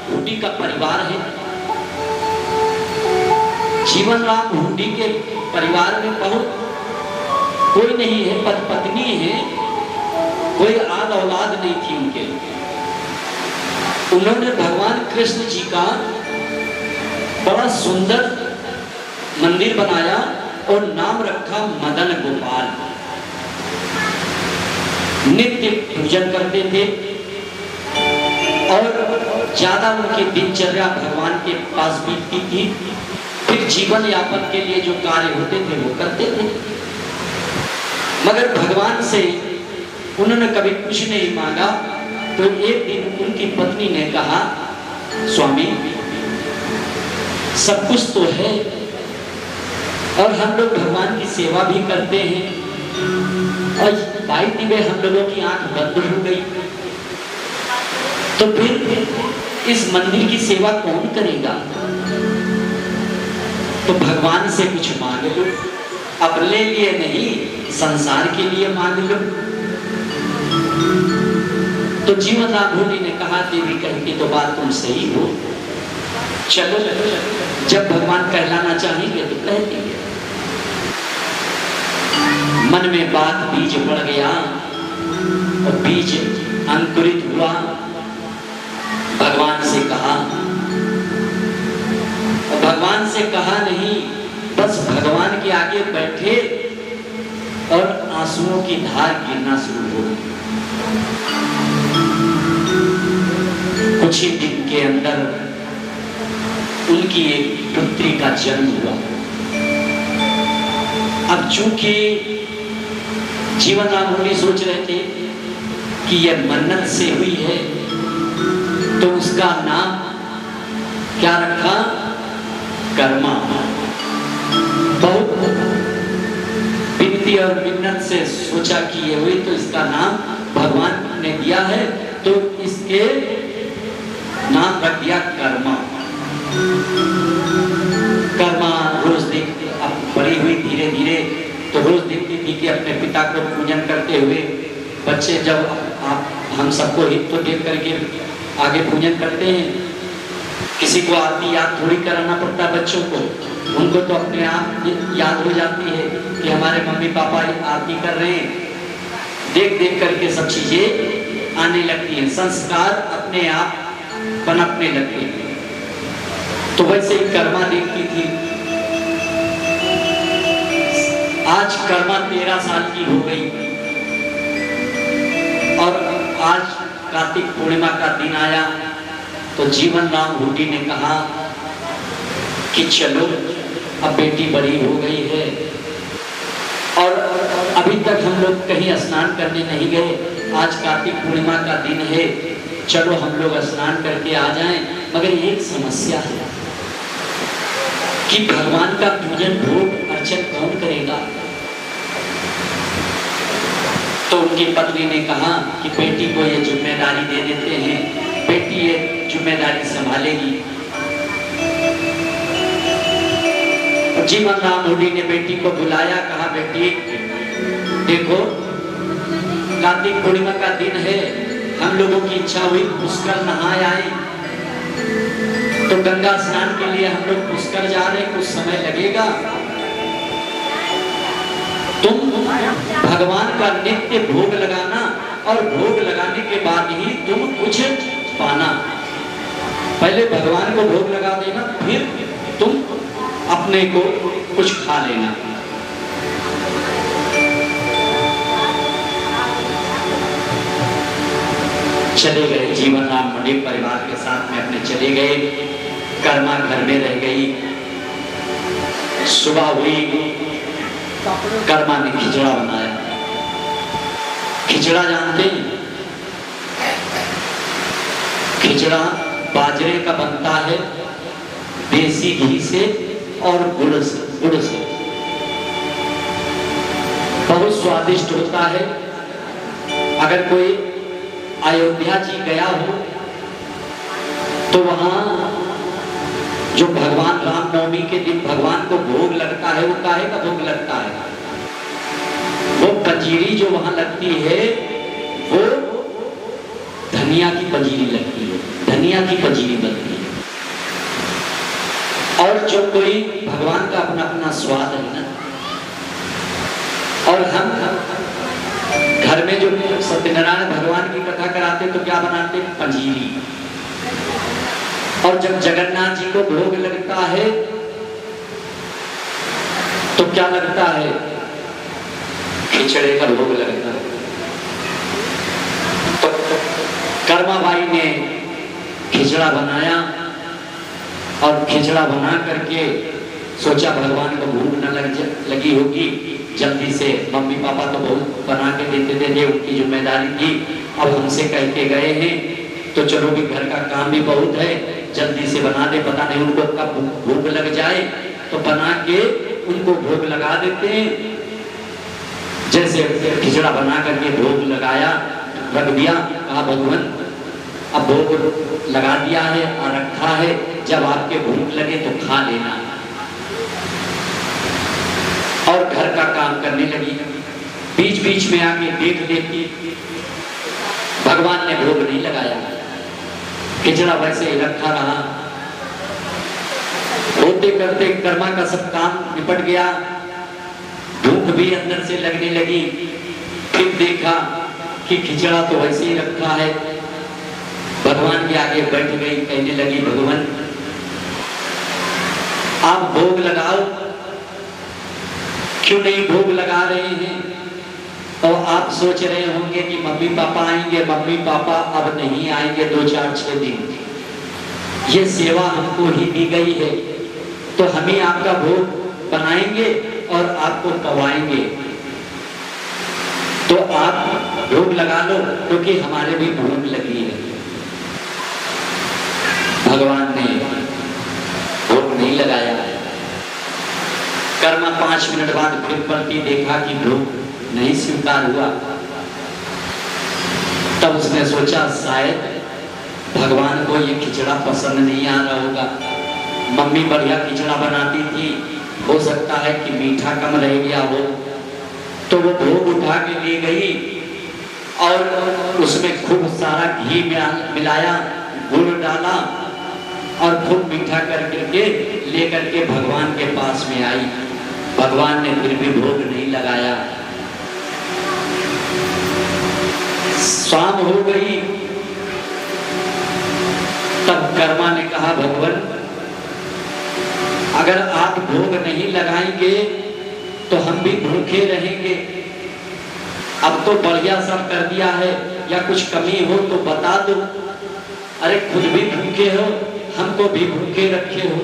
Hoodie का परिवार है। जीवन राम हुड्डी के परिवार में बहुत कोई नहीं है, पति पत्नी है, कोई आद औलाद नहीं थी उनके। उन्होंने भगवान कृष्ण जी का बड़ा सुंदर मंदिर बनाया और नाम रखा मदन गोपाल। नित्य पूजन करते थे और ज्यादा उनकी दिनचर्या भगवान के पास बीतती थी। फिर जीवन यापन के लिए जो कार्य होते थे वो करते थे, मगर भगवान से उन्होंने कभी कुछ नहीं मांगा। तो एक दिन उनकी पत्नी ने कहा, स्वामी सब कुछ तो है और हम लोग भगवान की सेवा भी करते हैं, और बाई दिवे हम लोगों की आंख बंद हो गई, तो फिर इस मंदिर की सेवा कौन करेगा? तो भगवान से कुछ मांग लो, अपने लिए नहीं संसार के लिए मांग लो। तो जीवन राम हुड्डी ने कहा, देवी कहती तो बात तुम सही हो, चलो जब भगवान कहलाना चाहेंगे तो कह देंगे। मन में बात बीज पड़ गया और बीज अंकुरित हुआ। भगवान से कहा, और भगवान से कहा नहीं, बस भगवान के आगे बैठे और आंसुओं की धार गिरना शुरू हो गई। कुछ ही दिन के अंदर उनकी एक पुत्री का जन्म हुआ। अब चूंकि जीवन राम हुड्डी सोच रहे थे कि यह मन्नत से हुई है, तो उसका नाम क्या रखा? कर्मा। बहुत विनती और मिन्नत से सोचा कि ये हुई, तो इसका नाम भगवान ने दिया है, तो इसके नाम रख दिया कर्मा। कर्मा रोज देखते, अब बड़ी हुई धीरे धीरे, तो रोज देखती थी कि अपने पिता को पूजन करते हुए बच्चे, जब हम सबको हित तो देख करके आगे पूजन करते हैं, किसी को आरती याद थोड़ी कराना पड़ता बच्चों को, उनको तो अपने आप याद हो जाती है कि हमारे मम्मी पापा आरती कर रहे हैं। देख देख करके सब चीजें आने लगती हैं, संस्कार अपने आप पनपने लगते हैं। तो वैसे ही कर्मा देखती थी। आज कर्मा 13 साल की हो गई और आज कार्तिक पूर्णिमा का दिन आया, तो जीवन राम हुड्डी ने कहा कि चलो अब बेटी बड़ी हो गई है और अभी तक हम लोग कहीं स्नान करने नहीं गए, आज कार्तिक पूर्णिमा का दिन है, चलो हम लोग स्नान करके आ जाएं। मगर एक समस्या है कि भगवान का पूजन भोग अर्चन कौन करेगा? तो उनकी पत्नी ने कहा कि बेटी को ये जिम्मेदारी दे देते हैं, बेटी ये जिम्मेदारी संभालेगी। जीवन राम हुड्डी ने बेटी को बुलाया, कहा बेटी देखो कार्तिक पूर्णिमा का दिन है, हम लोगों की इच्छा हुई पुष्कर नहाए आए, तो गंगा स्नान के लिए हम लोग पुष्कर जा रहे हैं, कुछ समय लगेगा, तुम भगवान का नित्य भोग लगाना और भोग लगाने के बाद ही तुम कुछ पाना। पहले भगवान को भोग लगा देना, फिर तुम अपने को कुछ खा लेना। चले गए जीवन राम हुड्डी परिवार के साथ में अपने चले गए। कर्मा घर में रह गई। सुबह हुई, कर्मा ने खिचड़ा बनाया। खिचड़ा जानते हैं? खिचड़ा बाजरे का बनता है, देसी घी से और गुड़ से बहुत स्वादिष्ट होता है। अगर कोई अयोध्या जी गया हो तो वहां जो भगवान रामनवमी के दिन भगवान को भोग लगता है, वो काहे का भोग लगता है? वो पंजीरी जो वहां लगती है वो धनिया की पंजीरी लगती है। धनिया दुनिया की पंजीरी बनती है। और जो कोई भगवान का अपना अपना स्वाद है ना, और हम घर में जो सत्यनारायण भगवान की कथा कराते तो क्या बनाते? पंजीरी। और जब जगन्नाथ जी को भोग लगता है तो क्या लगता है? खिचड़े का भोग लगता है। तो कर्माबाई ने खिचड़ा बनाया और खिचड़ा बना करके सोचा भगवान को भूख न लगी होगी, जल्दी से मम्मी पापा तो बहुत बना के देते थे, ये उनकी जिम्मेदारी थी, अब हमसे कह के गए हैं तो चलो भी घर का काम भी बहुत है, जल्दी से बना दे, पता नहीं उनको कब भूख लग जाए, तो बना के उनको भोग लगा देते हैं। जैसे खिचड़ा बना करके भोग लगाया, रख दिया, कहा भगवान अब भोग लगा दिया है और रखा है, जब आपके भूख लगे तो खा लेना। और घर का काम करने लगी। बीच बीच में आके देख लेती, भगवान ने भोग नहीं लगाया, खिचड़ा वैसे ही रखा रहा। होते करते कर्मा का सब काम निपट गया, भूख भी अंदर से लगने लगी। फिर देखा कि खिचड़ा तो वैसे ही रखा है, भगवान के आगे बैठ गई, कहने लगी भगवान आप भोग लगाओ, क्यों नहीं भोग लगा रहे हैं? और आप सोच रहे होंगे कि मम्मी पापा आएंगे, मम्मी पापा अब नहीं आएंगे 2-4-6 दिन, ये सेवा हमको ही दी गई है, तो हम ही आपका भोग बनाएंगे और आपको खवाएंगे, तो आप भोग लगा लो, क्योंकि हमारे भी भूख लगी है। भगवान ने भोग नहीं लगाया। कर्मा 5 मिनट बाद फिर पलटी, देखा कि भोग नहीं स्वीकार हुआ। तब उसने सोचा शायद भगवान को ये खिचड़ा पसंद नहीं आ रहा होगा, मम्मी बढ़िया खिचड़ा बनाती थी, हो सकता है कि मीठा कम रह गया हो, तो वो भोग उठा के ले गई और उसमें खूब सारा घी मिलाया, गुड़ डाला और खूब मीठा करके लेकर के भगवान के पास में आई। भगवान ने फिर भी भोग नहीं लगाया। शाम हो गई, तब कर्मा ने कहा भगवान अगर आप भोग नहीं लगाएंगे तो हम भी भूखे रहेंगे, अब तो बढ़िया सब कर दिया है, या कुछ कमी हो तो बता दो, अरे खुद भी भूखे हो, हमको भी भूखे रखे हो।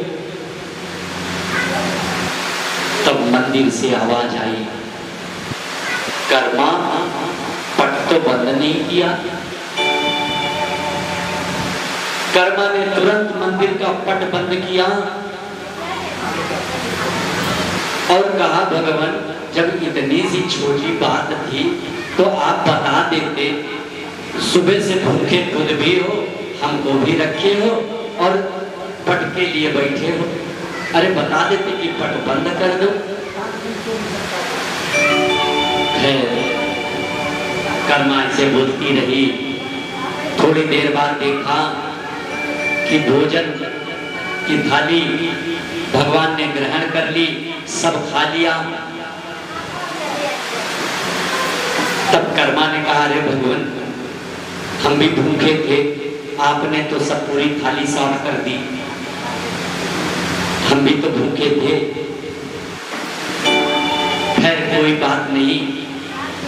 तब मंदिर से आवाज आई, कर्मा पट तो बंद नहीं किया। कर्मा ने तुरंत मंदिर का पट बंद किया और कहा भगवान जब इतनी सी छोटी बात थी तो आप बता देते, सुबह से भूखे खुद भी हो, हमको भी रखे हो और पट के लिए बैठे हो, अरे बता देते कि पट बंद कर दो। कर्मा से बोलती रही। थोड़ी देर बाद देखा कि भोजन की थाली भगवान ने ग्रहण कर ली, सब खा लिया। तब कर्मा ने कहा अरे भगवान हम भी भूखे थे, आपने तो सब पूरी थाली साफ कर दी, हम भी तो भूखे थे। खैर कोई बात नहीं,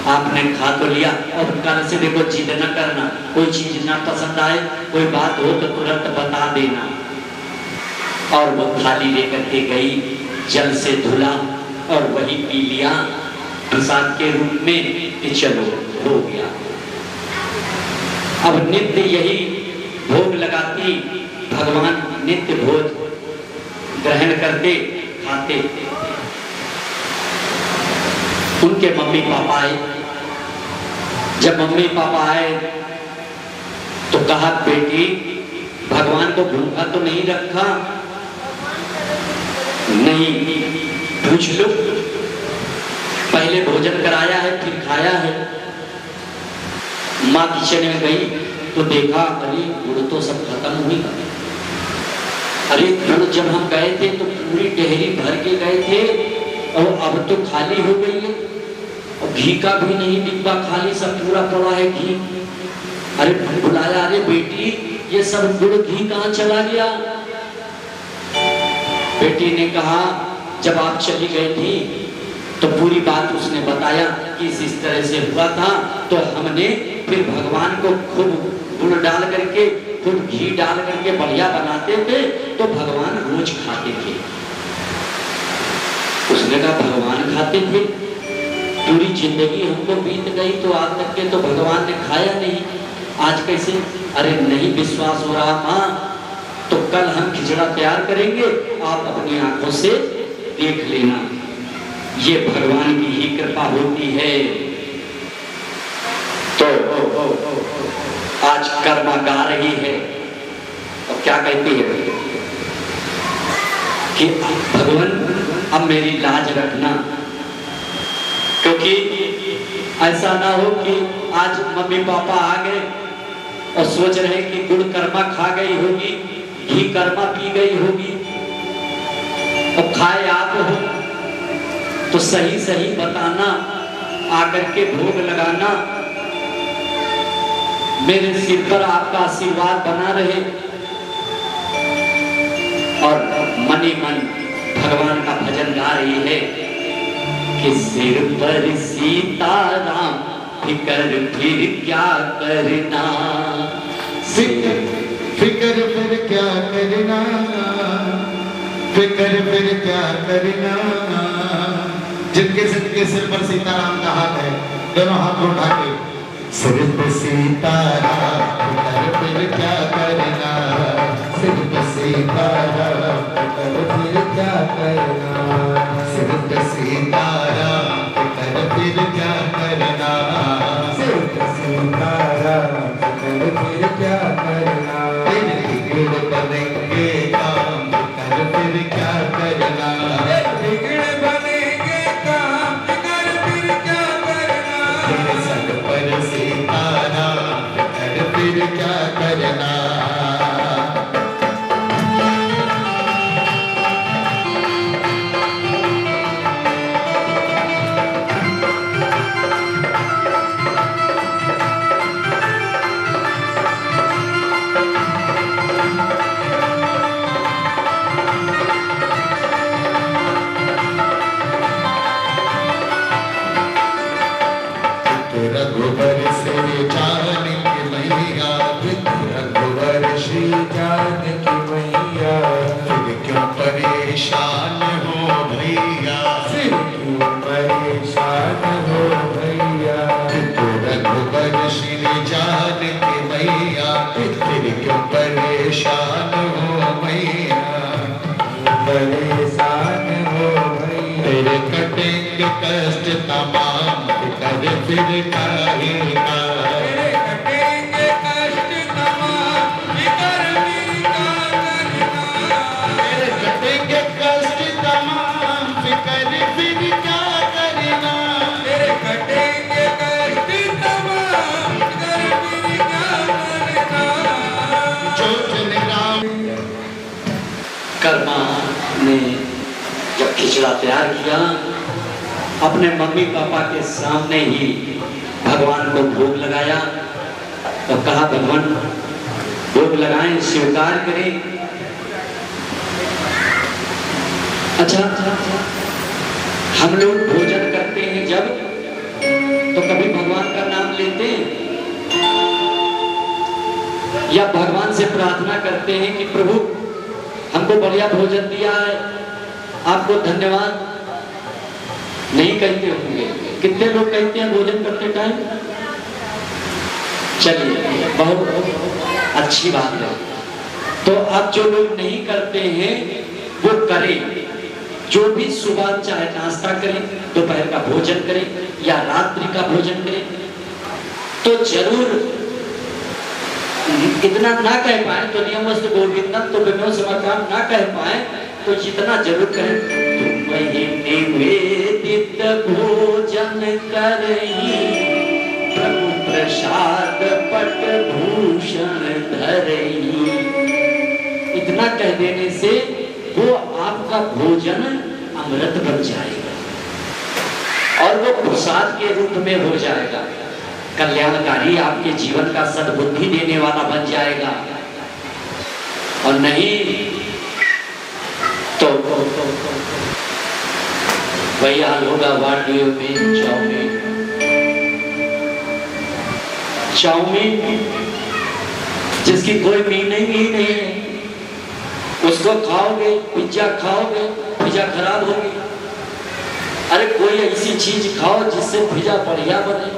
आपने खा तो लिया, और कल से देखो जिद न करना, कोई चीज ना पसंद आए, कोई बात हो तो तुरंत बता देना। और वो थाली लेकर के गई, जल से धुला और वही पी लिया प्रसाद के रूप में कि चलो हो गया। अब नित्य यही भोग लगाती, भगवान नित्य भोज ग्रहण करते खाते। उनके मम्मी पापा आए, जब मम्मी पापा आए तो कहा बेटी भगवान को भूखा तो नहीं रखा? नहीं, पूछ लो, पहले भोजन कराया है फिर खाया है। माँ किचन में गई, तो देखा अरे गुड़ तो सब खत्म हुई। अरे गुड़ जब हम गए थे तो पूरी डेहरी भर के गए थे और अब तो खाली हो गई है, और घी का भी नहीं डिब्बा खाली, सब पूरा पड़ा है घी। अरे बुलाया, अरे बेटी ये सब गुड़ घी कहाँ चला गया? बेटी ने कहा जब आप चली गई थी तो पूरी बात उसने बताया कि इस तरह से हुआ था, तो हमने फिर भगवान को खूब गुड़ डाल करके खूब घी डाल करके बढ़िया बनाते थे तो भगवान रोज खाते थे। उसने कहा भगवान खाते थे? पूरी जिंदगी हमको बीत गई तो आज तक के तो भगवान ने खाया नहीं, आज कैसे? अरे नहीं विश्वास हो रहा माँ, तो कल हम खिचड़ा तैयार करेंगे, आप अपनी आंखों से देख लेना, ये भगवान की ही कृपा होती है। तो आज कर्मा गा रही है और क्या कहती है कि भगवान अब मेरी लाज रखना, क्योंकि ऐसा ना हो कि आज मम्मी पापा आ गए और सोच रहे कि गुड़ कर्मा खा गई होगी, घी कर्मा पी गई होगी, और खाए आप हो तो सही सही बताना, आकर के भोग लगाना, मेरे सिर पर आपका आशीर्वाद बना रहे। और मनी मन भगवान का भजन गा रही है कि सिर पर सीताराम फिकर फिर क्या करना, फिकर फिर क्या करना, फिकर फिर क्या करना। जिनके सिर पर सीताराम का हाथ है, दोनों हाथ उठा के, सिर पे सीताराम फिकर फिर क्या करना, सिर पे सीताराम फिकर फिर क्या करना, सिर पे सीताराम फिकर फिर क्या करना, सिर पे सीताराम फिकर फिर क्या करना। बिगड़ बनेंगे काम कर फिर क्या करना, बिगड़ बनेंगे काम कर फिर क्या करना, सर पर सीताराम कर फिर क्या करना। रघुबर से जान की मैया, रघुबर श्री जान की मैया, फिर क्यों परेशान हो भैया, फिर क्यों परेशान हो भैया, तो रघुबर श्री जान की मैया, फिर क्यों परेशान हो भैया, परेशान हो भैया। तेरे कटेंगे कष्ट तमाम कर फिर काहेगा, तेरे कटेंगे कष्ट तमाम फिकर फिर क्या करना, तेरे कटेंगे कष्ट तमाम फिकर फिर क्या करना, तेरे कटेंगे कष्ट तमाम फिकर फिर क्या करना। जो जन राम कर्मा ने जब खिचड़ा तैयार किया, अपने मम्मी पापा के सामने ही भगवान को भोग लगाया, तो कहा भगवान भोग लगाएं, स्वीकार करें। अच्छा, हम लोग भोजन करते हैं जब, तो कभी भगवान का नाम लेते हैं या भगवान से प्रार्थना करते हैं कि प्रभु हमको बढ़िया भोजन दिया है, आपको धन्यवाद? नहीं कहते होंगे। कितने लोग कहते हैं भोजन करते टाइम? चलिए, बहुत अच्छी बात है। तो अब जो लोग नहीं करते हैं वो करें, जो भी सुबह चाहे नाश्ता करें, दोपहर का भोजन करें या रात्रि का भोजन करें, तो जरूर इतना ना कह पाए तो नियमस्तु गोविंदम तो विनो समर्पण ना कह पाए तो जितना जरूर करें, निवेदित भोजन करही प्रभु प्रसाद पट भूषण करई। इतना कह देने से वो आपका भोजन अमृत बन जाएगा और वो प्रसाद के रूप में हो जाएगा, कल्याणकारी, आपके जीवन का सद्बुद्धि देने वाला बन जाएगा। और नहीं तो वही हाल होगा वाडियों में। चाउमीन जिसकी कोई मीनिंग ही नहीं है, उसको खाओगे, पिज्जा खाओगे, पिज्जा खराब होगी। अरे कोई ऐसी चीज खाओ जिससे पिज्जा बढ़िया बने।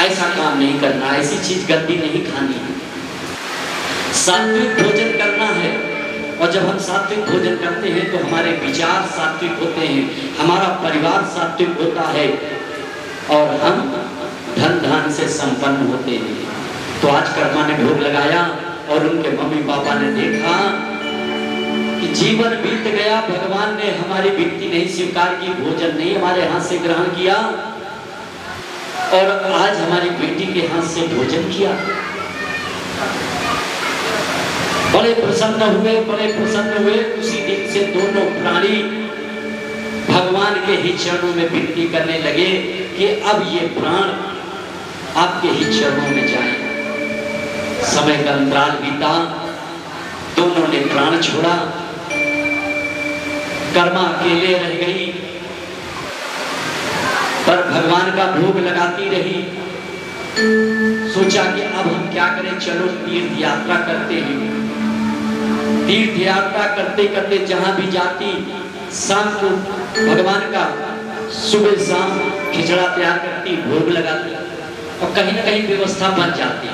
ऐसा काम नहीं करना, ऐसी चीज गंदी नहीं खानी है। सात्विक भोजन करना है, और जब हम सात्विक भोजन करते हैं तो हमारे विचार सात्विक होते हैं, हमारा परिवार सात्विक होता है और हम धन धान से संपन्न होते हैं। तो आज कर्मा ने भोग लगाया और उनके मम्मी पापा ने देखा कि जीवन बीत गया, भगवान ने हमारी विनती नहीं स्वीकार की, भोजन नहीं हमारे हाथ से ग्रहण किया, और आज हमारी बेटी के हाथ से भोजन किया। बड़े प्रसन्न हुए, बड़े प्रसन्न हुए। उसी दिन से दोनों प्राणी भगवान के ही चरणों में विनती करने लगे कि अब ये प्राण आपके ही चरणों में जाए। समय का अंतराल बीता, दोनों ने प्राण छोड़ा, कर्मा अकेले रह गई, पर भगवान का भोग लगाती रही। सोचा कि अब हम क्या करें, चलो तीर्थ यात्रा करते हैं। तीर्थ यात्रा करते करते जहां भी जाती, शाम को भगवान का सुबह शाम खिचड़ा तैयार करती, भोग लगाती, और कहीं ना कहीं व्यवस्था बन जाती।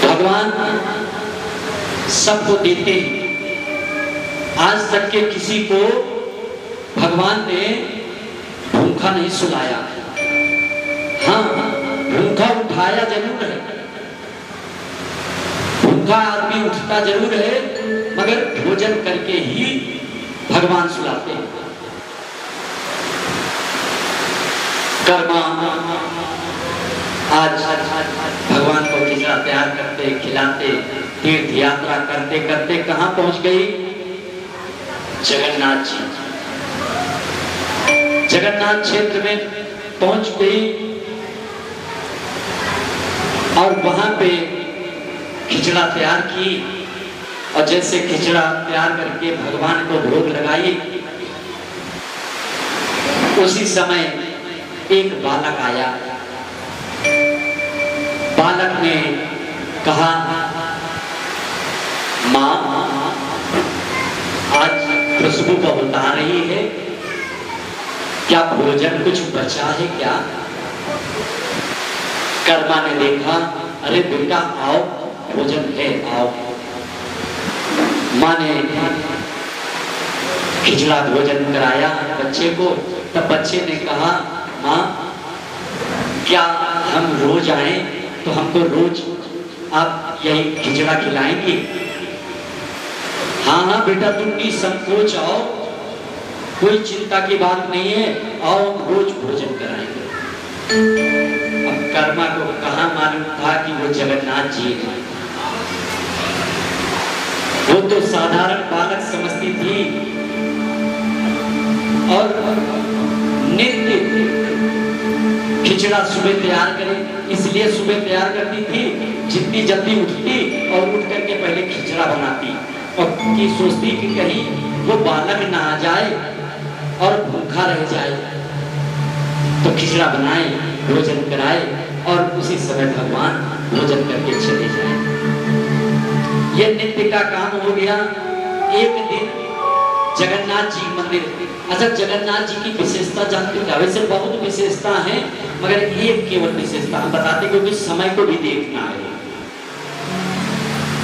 भगवान सबको देते हैं। आज तक के किसी को भगवान ने भूखा नहीं सुलाया। हाँ, भूखा उठाया जरूर है, भूखा आदमी उठता जरूर है, मगर भोजन करके ही भगवान सुलाते हैं। कर्मा आज भगवान को खिचड़ा तैयार करते, खिलाते, तीर्थ यात्रा करते करते कहां पहुंच गई? जगन्नाथ जी। जगन्नाथ क्षेत्र में पहुंच गई और वहां पे खिचड़ा तैयार की, और जैसे खिचड़ा तैयार करके भगवान को भोग लगाई, उसी समय एक बालक आया। बालक ने कहा, मां आज खुशबू को बता रही है, क्या भोजन कुछ बचा है क्या? कर्मा ने देखा, अरे बेटा आओ, भोजन है, आओ। मां ने खिचड़ा भोजन कराया बच्चे को। तब बच्चे ने कहा, मां क्या हम रोज आए तो हमको रोज आप यही खिचड़ा खिलाएंगी? हाँ हाँ बेटा, तुम निसंकोच आओ, कोई चिंता की बात नहीं है, आओ रोज भोजन कराएंगे। अब कर्मा को कहाँ मालूम था कि वो जगन्नाथ जी हैं। वो तो साधारण बालक समझती थी और नित्य खिचड़ा सुबह तैयार करें, इसलिए सुबह तैयार करती थी। जितनी जल्दी उठती और उठ करके पहले खिचड़ा बनाती, और की सोचती कि कहीं वो बालक ना आ जाए और भूखा रह जाए, तो खिचड़ा बनाए, भोजन कराए, और उसी समय भगवान भोजन करके चले जाए। ये नित्य का काम हो गया। एक दिन जगन्नाथ जी मंदिर, अच्छा जगन्नाथ जी की विशेषता जानते हैं? वैसे बहुत विशेषता है, मगर एक केवल विशेषता हम बताते, क्योंकि समय को भी देखना है,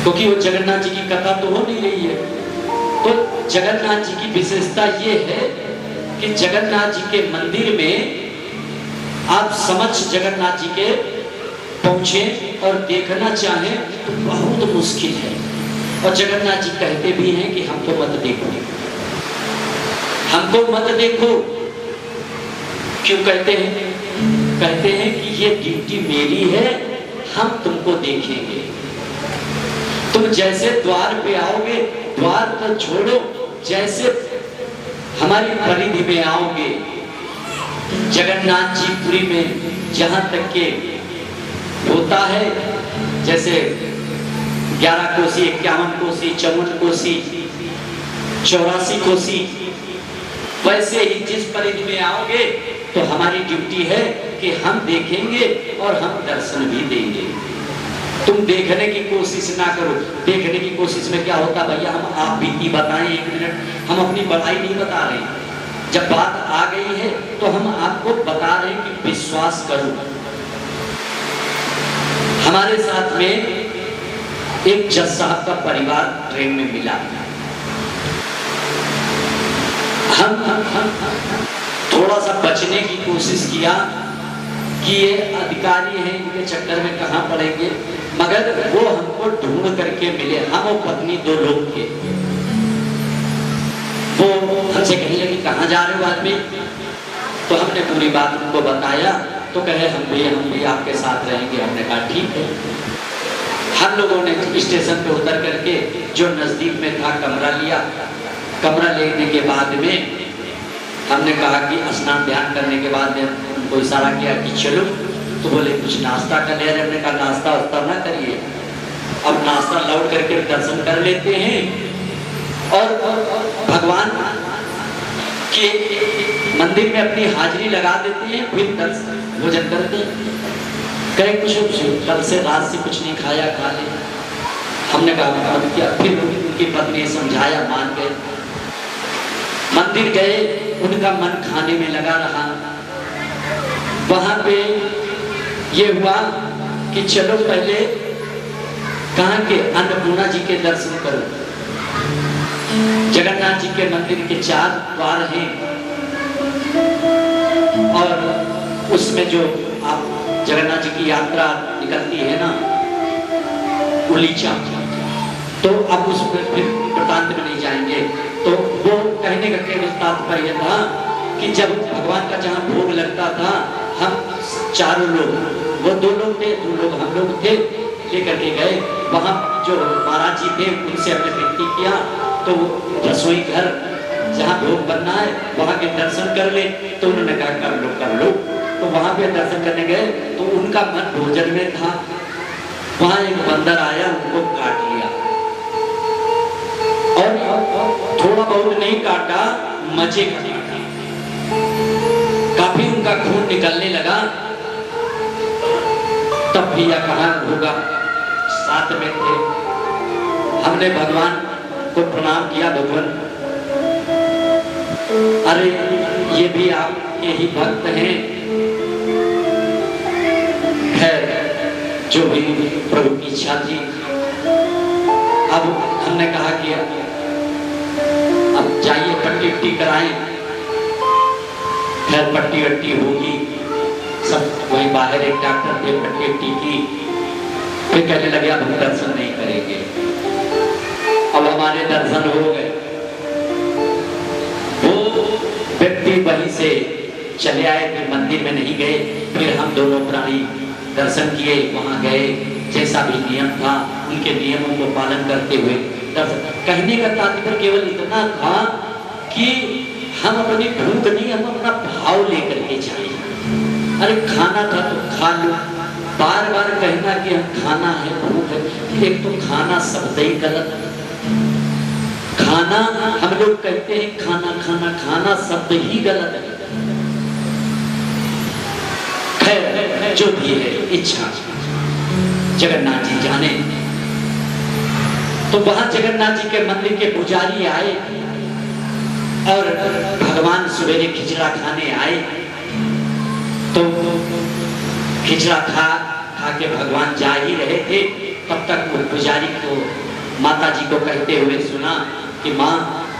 क्योंकि वो जगन्नाथ जी की कथा तो हो नहीं रही है। तो जगन्नाथ जी की विशेषता ये है कि जगन्नाथ जी के मंदिर में आप समक्ष जगन्नाथ जी के पहुंचे और देखना चाहें तो बहुत मुश्किल है। और जगन्नाथ जी कहते भी हैं कि हमको मत देखो, हमको मत देखो। क्यों कहते हैं? कहते हैं कि ये ड्यूटी मेरी है, हम तुमको देखेंगे। तुम जैसे द्वार पे आओगे, द्वार तो छोड़ो, जैसे हमारी परिधि में आओगे, जगन्नाथ जी पुरी में जहां तक के होता है, जैसे 11 कोसी, 51 कोसी, 54 कोसी, 84 कोसी, वैसे ही जिस परिधि में आओगे तो हमारी ड्यूटी है कि हम देखेंगे और हम दर्शन भी देंगे। तुम देखने की कोशिश ना करो। देखने की कोशिश में क्या होता भैया, हम आप बीती बताएं 1 मिनट, हम अपनी बड़ाई नहीं बता रहे। जब बात आ गई है तो हम आपको बता रहे हैं कि विश्वास करो। हमारे साथ में एक जज साहब का परिवार ट्रेन में मिला। हम थोड़ा सा बचने की कोशिश किया कि ये अधिकारी हैं, इनके चक्कर में कहाँ पड़ेंगे, मगर वो हमको ढूंढ करके मिले। हम और पत्नी 2 लोग थे। वो हमसे कहे कि कहाँ जा रहे हो आदमी, तो हमने पूरी बात उनको बताया। तो कहे हम भी आपके साथ रहेंगे। हमने कहा ठीक है। हम लोगों ने स्टेशन पे उतर करके जो नजदीक में था कमरा लिया। कमरा लेने के बाद में हमने कहा कि स्नान ध्यान करने के बाद में उनको इशारा किया कि चलो, तो बोले कुछ नाश्ता कर लिया। हमने कहा नाश्ता वास्ता ना करिए, अब नाश्ता लौट करके दर्शन कर लेते हैं और भगवान के मंदिर में अपनी हाजिरी लगा देते हैं, फिर दर्शन भोजन करते हैं। कहे कुछ कल से रात से कुछ नहीं खाया, खा ले। हमने कहा क्या? फिर उनकी पत्नी ने समझाया, मान गए। मंदिर गए, उनका मन खाने में लगा रहा। वहां पे ये हुआ कि चलो पहले कहा कि अन्नपूर्णा जी के दर्शन करो। जगन्नाथ जी के मंदिर के 4 द्वार हैं और उसमें जो आप जगन्नाथ जी की यात्रा निकलती है ना, उलीचा, तो अब उस वृत्तांत में नहीं जाएंगे। तो वो कहने का केवल तात्पर्य था कि जब भगवान का जहाँ भोग लगता था, हम 4 लोग, वो 2 लोग थे, 2 लोग हम लोग थे, लेकर के गए। वहाँ जो महाराज जी थे उनसे हमने विनती किया, तो रसोई घर जहाँ भोग बनना है वहाँ के दर्शन कर ले। तो उन्होंने कहा कर लो। तो वहाँ पे दर्शन करने गए तो उनका मन भोजन में था। वहाँ एक बंदर आया, उनको काट लिया और थोड़ा बहुत नहीं काटा, मजे काटा। काफी उनका खून निकलने लगा। तब भैया कहाँ होगा, साथ में थे। हमने भगवान को प्रणाम किया, भगवान अरे ये भी आपके ही भक्त हैं। खैर जो भी प्रभु की इच्छा थी। अब हमने कहा कि अब जाइए पट्टी वट्टी कराएं। खैर पट्टी वट्टी होगी, सब वही बाहर एक डॉक्टर थे, पट्टी वट्टी की। फिर कहने लगे अब हम दर्शन नहीं करेंगे। अब हमारे दर्शन हो गए। वो व्यक्ति वहीं से चले आए, फिर मंदिर में नहीं गए। फिर हम दोनों प्राणी दर्शन किए, वहां गए। जैसा भी नियम था उनके नियमों को पालन करते हुए दर्शन। कहने का तात्पर्य केवल इतना था कि हम अपनी भूख नहीं, हम अपना भाव लेकर के जाए। अरे खाना था तो खा लो, बार बार कहना कि हम खाना है, भूख है। एक तो खाना शब्द ही गलत है। खाना हम लोग कहते हैं खाना खाना, खाना शब्द ही गलत है। खैर जो भी है इच्छा, जगन्नाथ जी जाने। तो वहां जगन्नाथ जी के मंदिर के पुजारी आए और भगवान सवेरे खिचड़ा खाने आए। तो खिचड़ा खा के भगवान जा ही रहे थे। तब तक वो पुजारी को माता जी को कहते हुए सुना कि माँ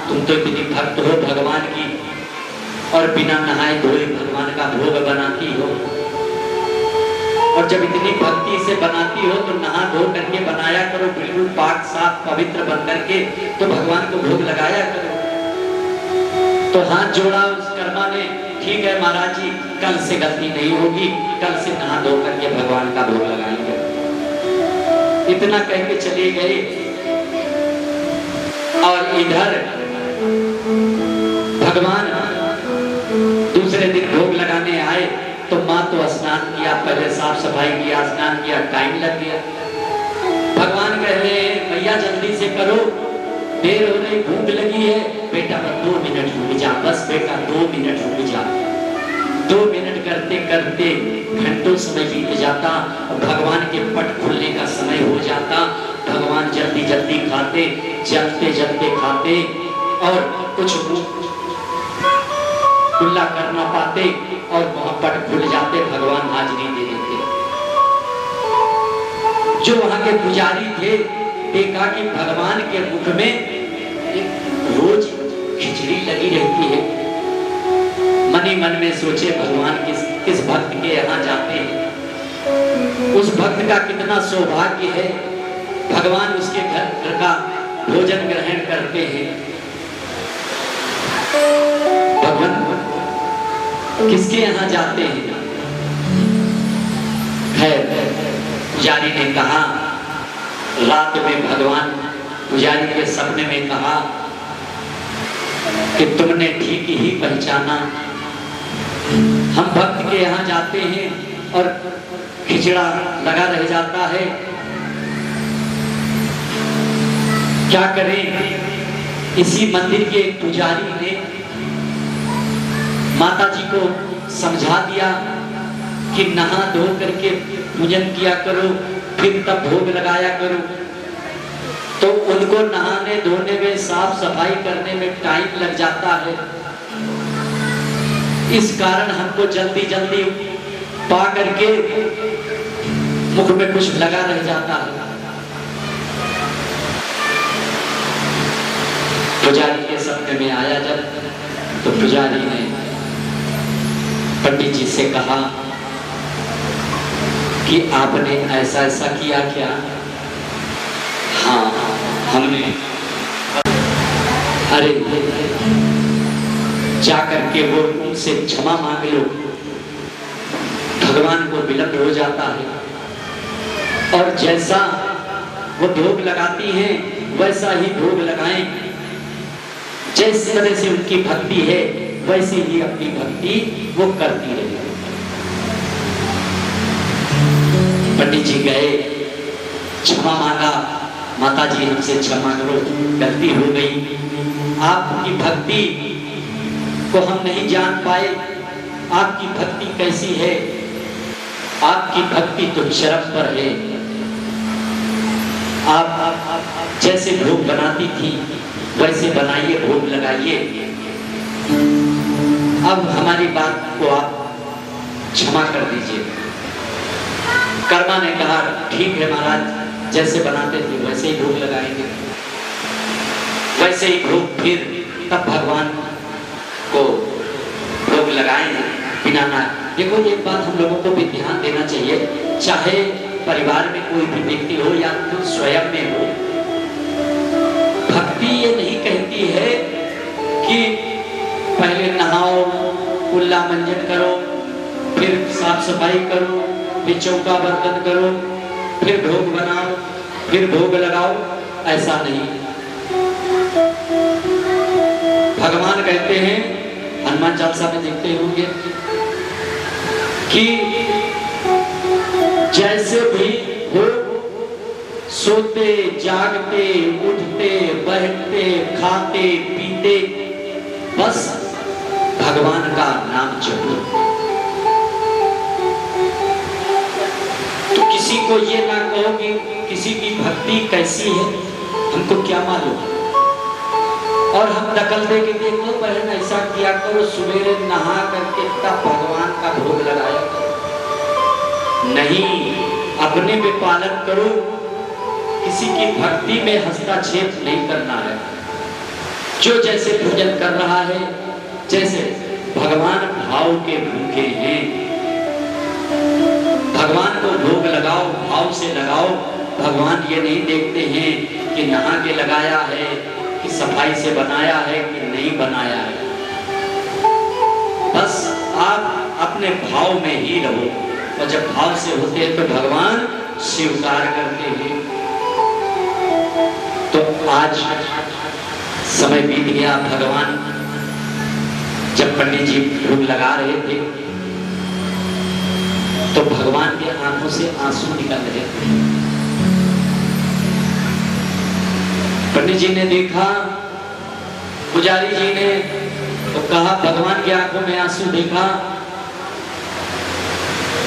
तुम तो इतनी भक्त हो भगवान की और बिना नहाए धोए भगवान का भोग बनाती हो, और जब इतनी भक्ति से बनाती हो तो नहा धो करके बनाया करो, बिल्कुल पाक साफ पवित्र बन करके, तो भगवान को भोग लगाया करो। तो हाथ जोड़ा उस कर्मा ने, ठीक है महाराज जी, कल से गलती नहीं होगी, कल से नहा धो करके भगवान का भोग लगाएंगे। इतना कह के चले गए। और इधर भगवान दूसरे दिन भोग लगाने आए तो माँ तो स्नान किया, पहले साफ सफाई किया, स्नान किया, टाइम लग गया। भगवान कह रहे हैं मैया जल्दी से करो, देर हो रही, भूख लगी है। बेटा 2 मिनट रुक जा, बस बेटा 2 मिनट रुक जा। 2 मिनट करते करते घंटों समय बीत जाता और भगवान के पट खुलने का समय हो जाता। भगवान जल्दी जल्दी खाते, जलते जलते खाते और कुछ खुला कर ना पाते और वहां पट खुल जाते, भगवान हाजिरी दे देते। जो वहां के पुजारी थे देखा कि भगवान के मुख में रोज खिचड़ी लगी रहती है। मनी मन में सोचे भगवान किस भक्त के यहाँ जाते हैं, उस भक्त का कितना सौभाग्य है, भगवान उसके घर का भोजन ग्रहण करते हैं। भगवान किसके यहाँ जाते हैं? खैर पुजारी ने कहा, रात में भगवान पुजारी के सपने में कहा कि तुमने ठीक ही पहचाना, हम भक्त के यहाँ जाते हैं और खिचड़ा लगा रह जाता है, क्या करें। इसी मंदिर के एक पुजारी ने माता जी को समझा दिया कि नहा धो करके पूजन किया करो, फिर तब भोग लगाया करो। तो उनको नहाने धोने में, साफ सफाई करने में टाइम लग जाता है, इस कारण हमको जल्दी जल्दी पा करके मुख में कुछ लगा रह जाता है। पुजारी के सपने में आया जब, तो पुजारी ने पंडित जी से कहा कि आपने ऐसा ऐसा किया क्या? हाँ हमने। अरे जाकर के वो उनसे क्षमा मांग लो, भगवान को विलंब हो जाता है। और जैसा वो भोग लगाती हैं वैसा ही भोग लगाएं, जिस तरह से उनकी भक्ति है वैसे ही अपनी भक्ति वो करती रहे। पंडित जी गए, क्षमा मांगा, माता जी हमसे क्षमा करो, गलती हो गई, आपकी भक्ति को हम नहीं जान पाए, आपकी भक्ति कैसी है, आपकी भक्ति तो शर्म पर है। आप जैसे भोग बनाती थी वैसे बनाइए, भोग लगाइए। अब हमारी बात को आप क्षमा कर दीजिए। कर्मा ने कहा ठीक है महाराज, जैसे बनाते थे वैसे ही भोग लगाएंगे। वैसे ही भोग, फिर तब भगवान को भोग लगाएंगे बिना ना। देखो एक बात हम लोगों को भी ध्यान देना चाहिए, चाहे परिवार में कोई भी व्यक्ति हो या तो स्वयं में हो, भक्ति ये नहीं कहती है कि पहले नहाओ, कुल्ला मंजन करो, फिर साफ सफाई करो, फिर चौका बर्तन करो, फिर भोग बनाओ, फिर भोग लगाओ। ऐसा नहीं। भगवान कहते हैं, हनुमान चालीसा में देखते होंगे कि जैसे भी हो, सोते जागते उठते बैठते खाते पीते बस भगवान का नाम जपो। तो किसी को ये ना कहो कि किसी की भक्ति कैसी है, हमको क्या मालूम। और हम नकल दे के देख लो, बहन ऐसा किया करो, सवेरे नहा करके तब भगवान का भोग लगाया करो। नहीं, अपने में पालन करो, किसी की भक्ति में हस्तक्षेप नहीं करना है। जो जैसे पूजन कर रहा है, जैसे भगवान भाव के भूखे हैं, भगवान को भोग लगाओ, भाव से लगाओ। भगवान ये नहीं देखते हैं कि नहा के लगाया है, कि सफाई से बनाया है कि नहीं बनाया है। बस आप अपने भाव में ही रहो, और जब भाव से होते हैं तो भगवान स्वीकार करते हैं। तो आज समय बीत गया। भगवान जब पंडित जी भोग लगा रहे थे तो भगवान के आंखों से आंसू निकल रहे थे। पंडित जी ने देखा, पुजारी जी ने तो कहा, भगवान की आंखों में आंसू देखा,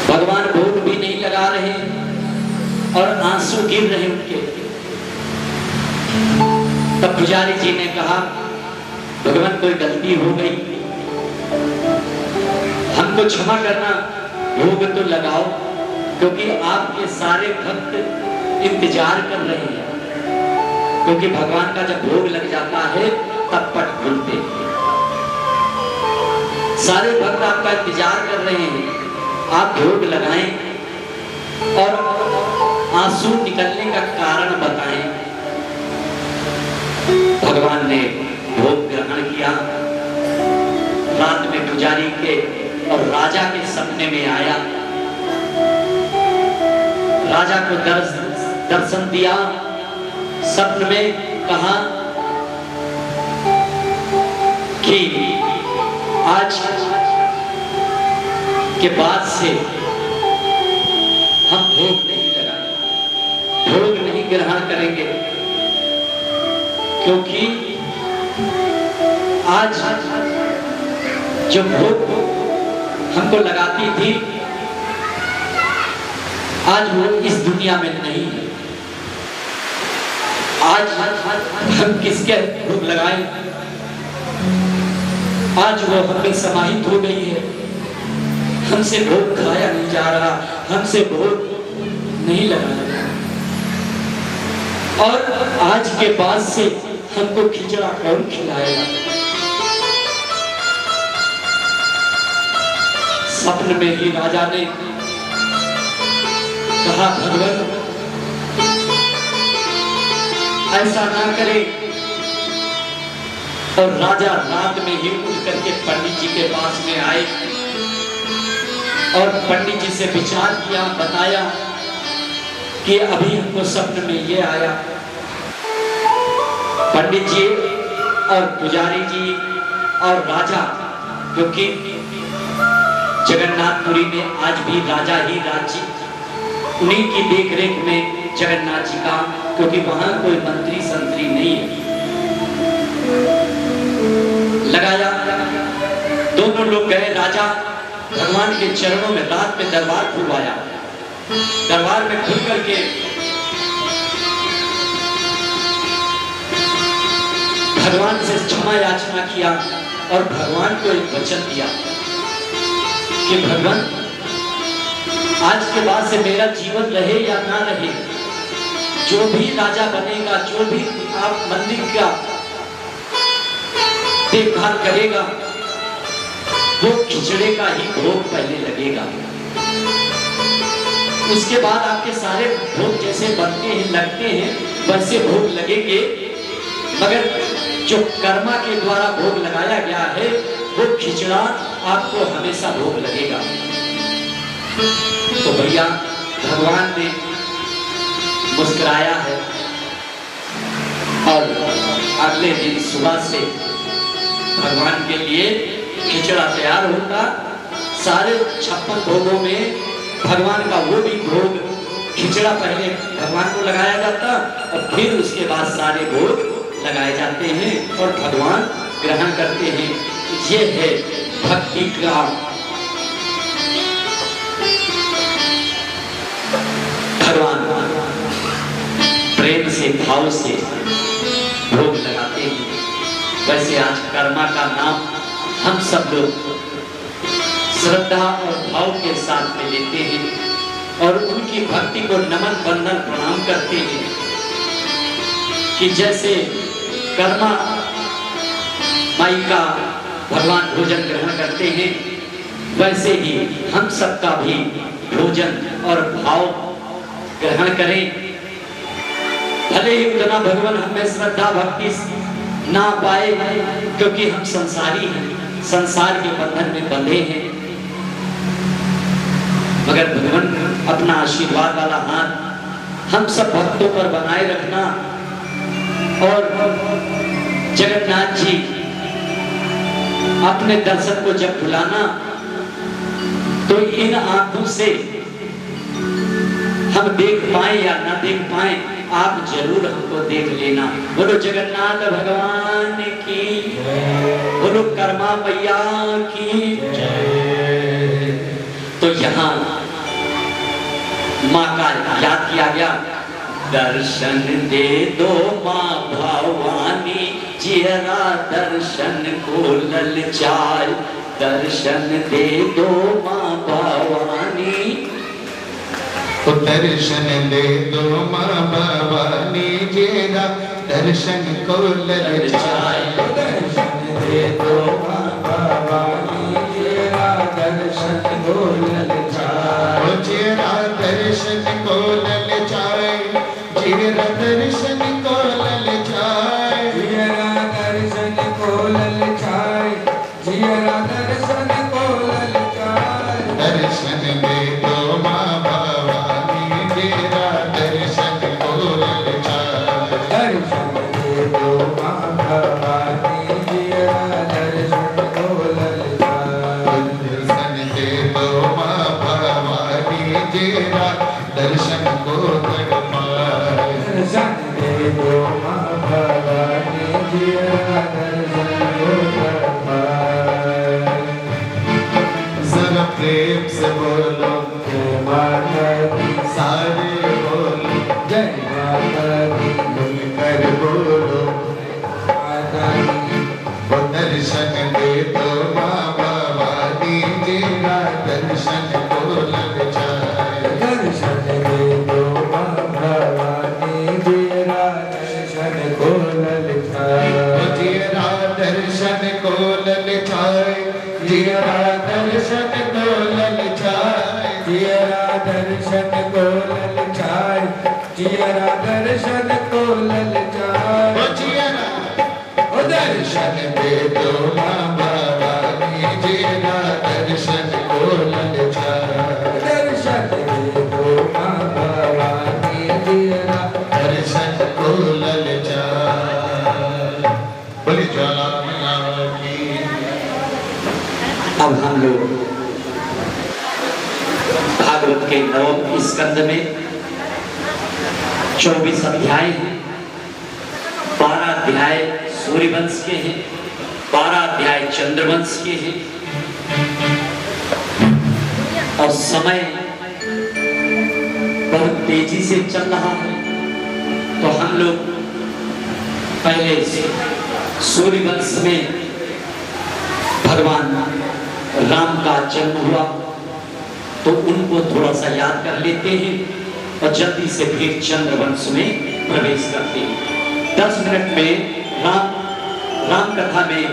भगवान भोग भी नहीं लगा रहे और आंसू गिर रहे उनके। तब पुजारी जी ने कहा, भगवान कोई गलती हो गई, हमको क्षमा करना, भोग तो लगाओ, क्योंकि आपके सारे भक्त इंतजार कर रहे हैं। क्योंकि भगवान का जब भोग लग जाता है तब पट खुलते हैं। सारे भक्त आपका इंतजार कर रहे हैं, आप भोग लगाएं और आंसू निकलने का कारण बताएं। भगवान ने भोग ग्रहण किया। रात में पुजारी के और राजा के सपने में आया, राजा को दर्शन दिया। सपने में कहा कि आज के बाद से हम भोग नहीं लगाएंगे, भोग नहीं ग्रहण करेंगे, क्योंकि आज जो भोग हमको लगाती थी आज वो इस दुनिया में नहीं है। आज हम किसके भोग लगाएं? आज वो हमें समाहित हो गई है, हमसे भोग खाया नहीं जा रहा, हमसे भोग नहीं लगाया। और आज के बाद से हमको खिचड़ा कौन खिलाएगा? सपन में ही राजा ने कहा, भगवान ऐसा ना करे। और राजा रात में ही उठ करके पंडित जी के पास में आए और पंडित जी से विचार किया, बताया कि अभी हमको सपने में ये आया। पंडित जी और पुजारी जी और राजा, क्योंकि जगन्नाथपुरी में आज भी राजा ही राज्य, उन्हीं की देखरेख में जगन्नाथ जी का, क्योंकि वहां कोई मंत्री संतरी नहीं है, लगाया। दोनों लोग गए, राजा भगवान के चरणों में रात में दरबार खुलवाया। दरबार में खुल करके भगवान से क्षमा याचना किया और भगवान को एक वचन दिया कि भगवान आज के बाद से मेरा जीवन रहे या ना रहे, जो भी राजा बनेगा, जो भी आप मंदिर का देखभाल करेगा, वो खिचड़े का ही भोग पहले लगेगा। उसके बाद आपके सारे भोग जैसे बनते हैं, लगते हैं, वैसे भोग लगेंगे, मगर जो कर्मा के द्वारा भोग लगाया गया है वो खिचड़ा आपको हमेशा भोग लगेगा। तो भैया भगवान ने मुस्कुराया है और अगले दिन सुबह से भगवान के लिए खिचड़ा तैयार होता। सारे 56 भोगों में भगवान का वो भी भोग खिचड़ा पहले भगवान को लगाया जाता और फिर उसके बाद सारे भोग लगाए जाते हैं और भगवान ग्रहण करते हैं। ये है भक्ति का भगवान प्रेम से भाव से भोग लगाते हैं। वैसे आज कर्मा का नाम हम सब लोग श्रद्धा और भाव के साथ में लेते हैं और उनकी भक्ति को नमन वंदन प्रणाम करते हैं कि जैसे कर्मा माई का भगवान भोजन ग्रहण करते हैं, वैसे ही हम सबका भी भोजन और भाव ग्रहण करें। भले ही उतना भगवान हमें श्रद्धा भक्ति ना पाए, क्योंकि हम संसारी हैं, संसार के बंधन में बंधे हैं, मगर भगवान अपना आशीर्वाद वाला हाथ हम सब भक्तों पर बनाए रखना और जगन्नाथ जी अपने दर्शन को जब बुलाना तो इन आंखों से हम देख पाए या ना देख पाए, आप जरूर हमको देख लेना। बोलो जगन्नाथ भगवान की, बोलो कर्मा मैया की। तो यहाँ माँ का याद किया गया, दर्शन दे दो माँ भवानी, जियरा दर्शन को ललचाए, दर्शन दे दो माँ भवानी। तो दर्शन दे दो माँ भवानी, जियरा दर्शन को ललचाए, दर्शन दे दो माँ भवानी, जियरा दर्शन को ललचाए, जियरा दर्शन को ललचाए, जियरा दर्शन को ललचाए, जियरा दर्शन को ललचाए, जियरा दर्शन को ललचाए। दर्शन दे दो माँ भवानी, जियरा दर्शन को ललचाए, दर्शन दे दो माँ भवानी, जियरा दर्शन को ललचाए, दर्शन दे दो माँ भवानी, जियरा दर्शन को तड़पाए, दर्शन दे दो माँ भवानी, जियरा दर्शन को तड़पाए। जरा प्रेम से बोलो जय माता दी, सारे बोलो, जय माता दी, मिलकर बोलो, माता दी। वो दर्शन दे दो माँ भवानी, जियरा दर्शन को ललचाए, दर्शन दे दो माँ भवानी, जियरा दर्शन को ललचाए, जियरा दर्शन को ललचाए, जियरा दर्शन को ललचाए, जियरा दर्शन को ललचाए, जियरा दर्शन को ललचाए। जियरा ओ दर्शन दे दो माँ भवानी, जियरा दर्शन को ललचाए, दर्शन दे दो माँ भवानी, जियरा दर्शन को ललचाए। बोली ज्वाला मैया की। अब हम लोग भागवत के नवम स्कंद में 24 अध्याय हैं। 12 अध्याय सूर्यवंश के हैं, 12 अध्याय चंद्रवंश के हैं। और समय बहुत तेजी से चल रहा है, तो हम लोग पहले सूर्यवंश में भगवान राम का जन्म हुआ तो उनको थोड़ा सा याद कर लेते हैं और जल्दी से फिर चंद्रवंश में प्रवेश करते हैं। 10 मिनट में राम कथा में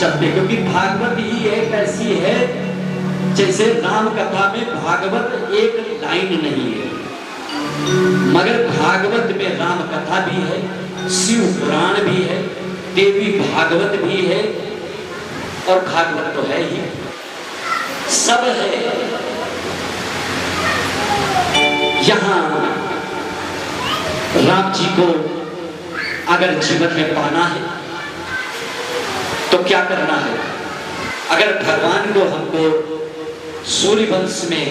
चलते, क्योंकि भागवत ही एक ऐसी है जैसे राम कथा में भागवत एक लाइन नहीं है, मगर भागवत में राम कथा भी है, शिव पुराण भी है, देवी भागवत भी है, और भागवत तो है ही, सब है। यहाँ राम जी को अगर जीवन में पाना है तो क्या करना है? अगर भगवान को हमको सूर्यवंश में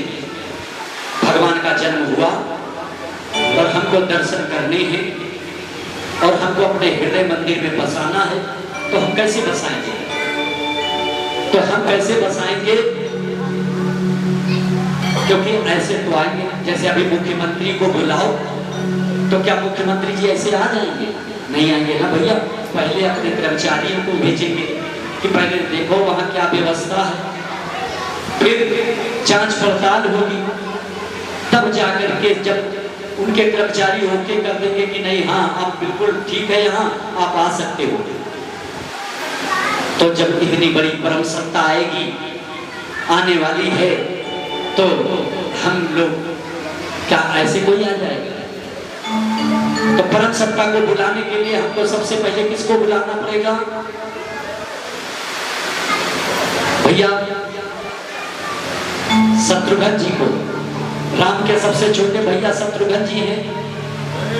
भगवान का जन्म हुआ और हमको दर्शन करने हैं और हमको अपने हृदय मंदिर में बसाना है, तो हम कैसे बसाएंगे? तो हम कैसे बसाएंगे? क्योंकि ऐसे तो आएंगे, जैसे अभी मुख्यमंत्री को बुलाओ तो क्या मुख्यमंत्री जी ऐसे आ जाएंगे? नहीं आएंगे ना भैया। पहले अपने कर्मचारियों को भेजेंगे कि पहले देखो वहां क्या व्यवस्था है, फिर जांच पड़ताल होगी, तब जाकर के जब उनके कर्मचारी ओके कर देंगे कि नहीं हाँ आप बिल्कुल ठीक है, यहाँ आप आ सकते हो, तो जब इतनी बड़ी परम सत्ता आएगी, आने वाली है, तो हम लोग क्या ऐसे कोई आ जाएगा? तो परम सत्ता को बुलाने के लिए हमको सबसे पहले किसको बुलाना पड़ेगा भैया? शत्रुघ्न जी को। राम के सबसे छोटे भैया शत्रुघ्न जी हैं,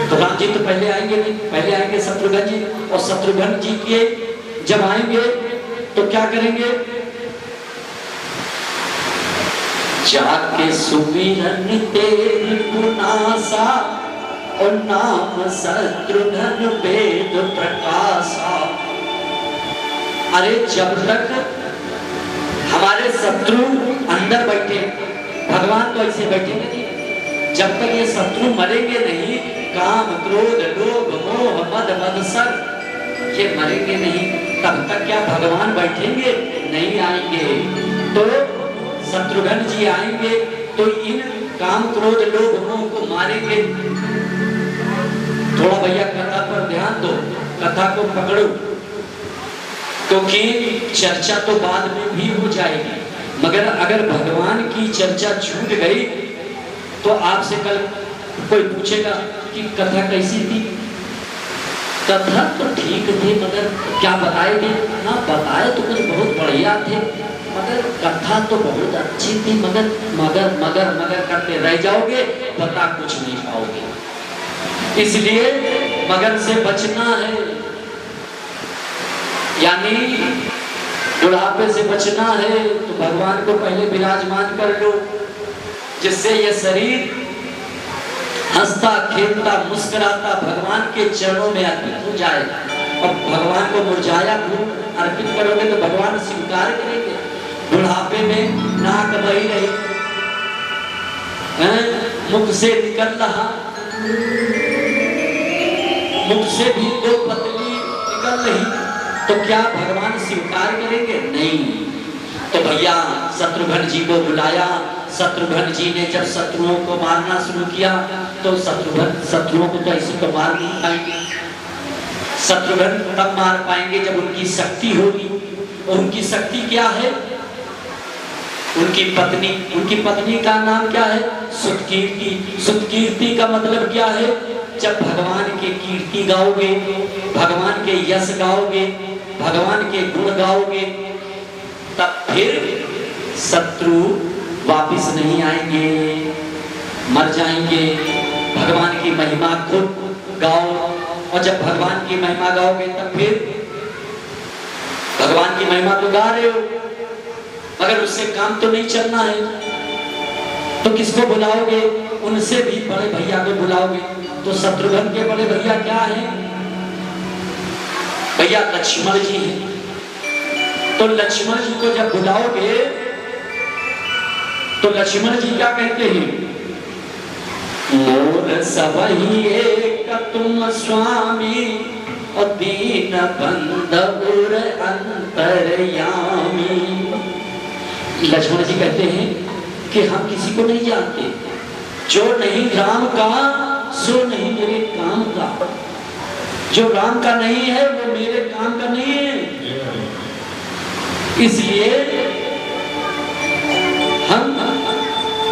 तो राम जी तो पहले आएंगे नहीं, पहले आएंगे शत्रुघ्न जी। और शत्रुघ्न जी के जब आएंगे तो क्या करेंगे? जाके सुमिरन तेरी पुनासा और नाम शत्रुघ्न वेद प्रकाशा। अरे जब तक हमारे शत्रु अंदर बैठे, भगवान तो ऐसे बैठेंगे नहीं। जब तक ये शत्रु मरेंगे नहीं, काम क्रोध लोभ मोह मद मत्सर ये मरेंगे नहीं, तब तक क्या भगवान बैठेंगे? नहीं आएंगे। तो शत्रुघ्न जी आएंगे तो इन काम क्रोध लोभ मोह को मारेंगे। थोड़ा भैया कथा पर ध्यान दो, कथा को पकड़ो, क्योंकि चर्चा तो बाद में भी हो जाएगी, मगर अगर भगवान की चर्चा छूट गई तो आपसे कल कोई पूछेगा कि कथा कैसी थी? कथा तो ठीक थी, मगर क्या बताए थे? ना बताए तो कुछ बहुत बढ़िया थे, मगर कथा तो बहुत अच्छी थी, मगर मगर मगर मगर करते रह जाओगे, बता कुछ नहीं पाओगे। इसलिए मगर से बचना है, यानी बुढ़ापे से बचना है तो भगवान को पहले विराजमान कर लो, जिससे यह शरीर हंसता खेलता मुस्कुराता भगवान के चरणों में अर्पित हो जाए। और भगवान को मुरझाया फूल अर्पित करोगे तो भगवान स्वीकार करेंगे। बुढ़ापे में नाक बही रही, मुख से निकल रहा, मुख से भी दो पतली निकल रही, तो क्या भगवान स्वीकार करेंगे? नहीं। तो भैया शत्रुघ्न जी को बुलाया। शत्रुघ्न जी ने जब शत्रुओं को मारना शुरू किया तो शत्रुओं को तो ऐसे तो मार नहीं पाएंगे। शत्रुघ्न तब मार पाएंगे जब उनकी शक्ति होगी। और उनकी शक्ति क्या है? उनकी पत्नी का नाम क्या है? सुतकीर्ति। सुतकीर्ति का मतलब क्या है? जब भगवान के कीर्ति गाओगे, भगवान के यश गाओगे, भगवान के गुण गाओगे, तब फिर शत्रु वापिस नहीं आएंगे, मर जाएंगे। भगवान की महिमा खुद गाओ, और जब भगवान की महिमा गाओगे तब फिर भगवान की महिमा तो गा रहे हो, मगर उससे काम तो नहीं चलना है, तो किसको बुलाओगे? उनसे भी बड़े भैया को बुलाओगे। तो शत्रुघ्न के बड़े भैया क्या हैं? भैया लक्ष्मण जी हैं। तो लक्ष्मण जी को जब बुलाओगे तो लक्ष्मण जी क्या कहते हैं? मोर सबही एक तुम स्वामी और दीन बंधुर अंतर्यामी। लक्ष्मण जी कहते हैं कि हम किसी को नहीं जानते, जो नहीं राम का सो नहीं मेरे काम का। जो राम का नहीं है वो मेरे काम का नहीं है। इसलिए हम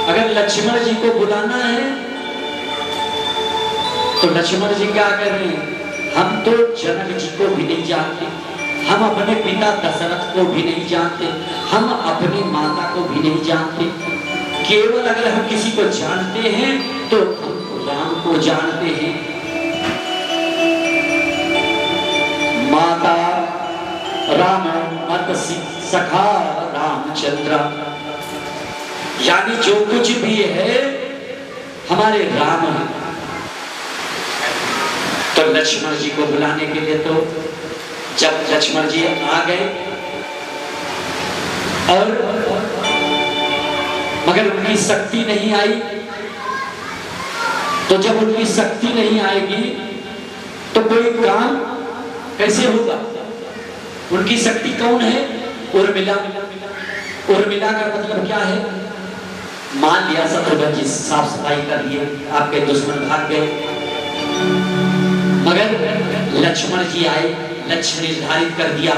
अगर लक्ष्मण जी को बुलाना है तो लक्ष्मण जी क्या कर रहे हैं? हम तो जनक जी को भी नहीं जानते, हम अपने पिता दशरथ को भी नहीं जानते, हम अपनी माता को भी नहीं जानते। केवल अगर हम किसी को जानते हैं तो हम राम को जानते हैं। माता राम मत सखा रामचंद्र, यानी जो कुछ भी है हमारे राम है। तो लक्ष्मण जी को बुलाने के लिए तो जब लक्ष्मण जी आ गए और मगर उनकी शक्ति नहीं आई, तो जब उनकी शक्ति नहीं आएगी तो कोई काम कैसे होगा? उनकी शक्ति कौन है? उर्मिला। उर्मिला का मतलब क्या है? मान लिया शत्रुघ्न जी साफ सफाई कर लिए, आपके दुश्मन भाग गए, मगर लक्ष्मण जी आए, लक्ष्य निर्धारित कर दिया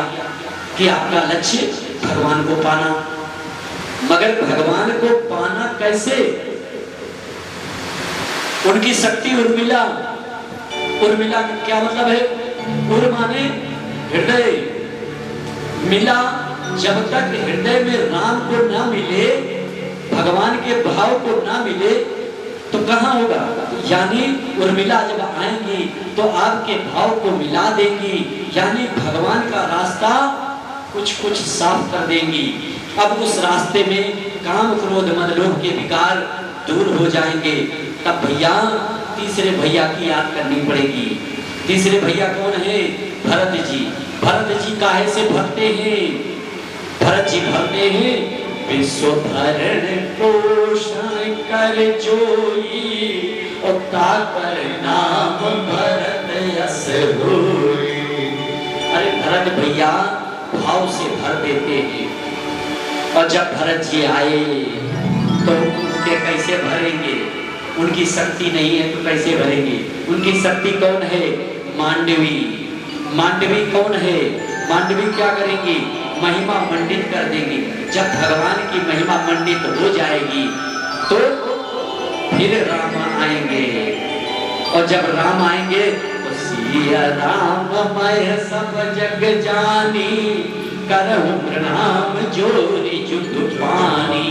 कि आपका लक्ष्य भगवान को पाना। मगर भगवान को पाना कैसे? उनकी शक्ति उर्मिला। उर्मिला का क्या मतलब है? उर माने हृदय, मिला। जब तक हृदय में राम को ना मिले, भगवान के भाव को ना मिले, तो कहां होगा? यानी उर्मिला जब आएंगी तो आपके भाव को मिला देंगी, यानी भगवान का रास्ता कुछ कुछ साफ कर देंगी। अब उस रास्ते में काम क्रोध मद लोभ के विकार दूर हो जाएंगे। तब भैया तीसरे भैया की याद करनी पड़ेगी। तीसरे भैया कौन है? भरत जी। भरत जी काहे से भरते हैं? भरत जी भरते हैं विश्व भरण पोषण कर जोई ताकर नाम भरत यस होई। अरे भरत भैया भाव से भर देते हैं। और जब भरत जी आए तो उनके कैसे भरेंगे? उनकी शक्ति नहीं है तो कैसे भरेंगे? उनकी शक्ति कौन है? मांडवी। मांडवी कौन है? मांडवी क्या करेंगी? महिमा मंडित कर देंगी। जब भगवान की महिमा मंडित हो जाएगी तो फिर राम आएंगे। और जब राम आएंगे तो सिया राम मैं सब जग जानी करहु प्रणाम जोरी जुग पानी।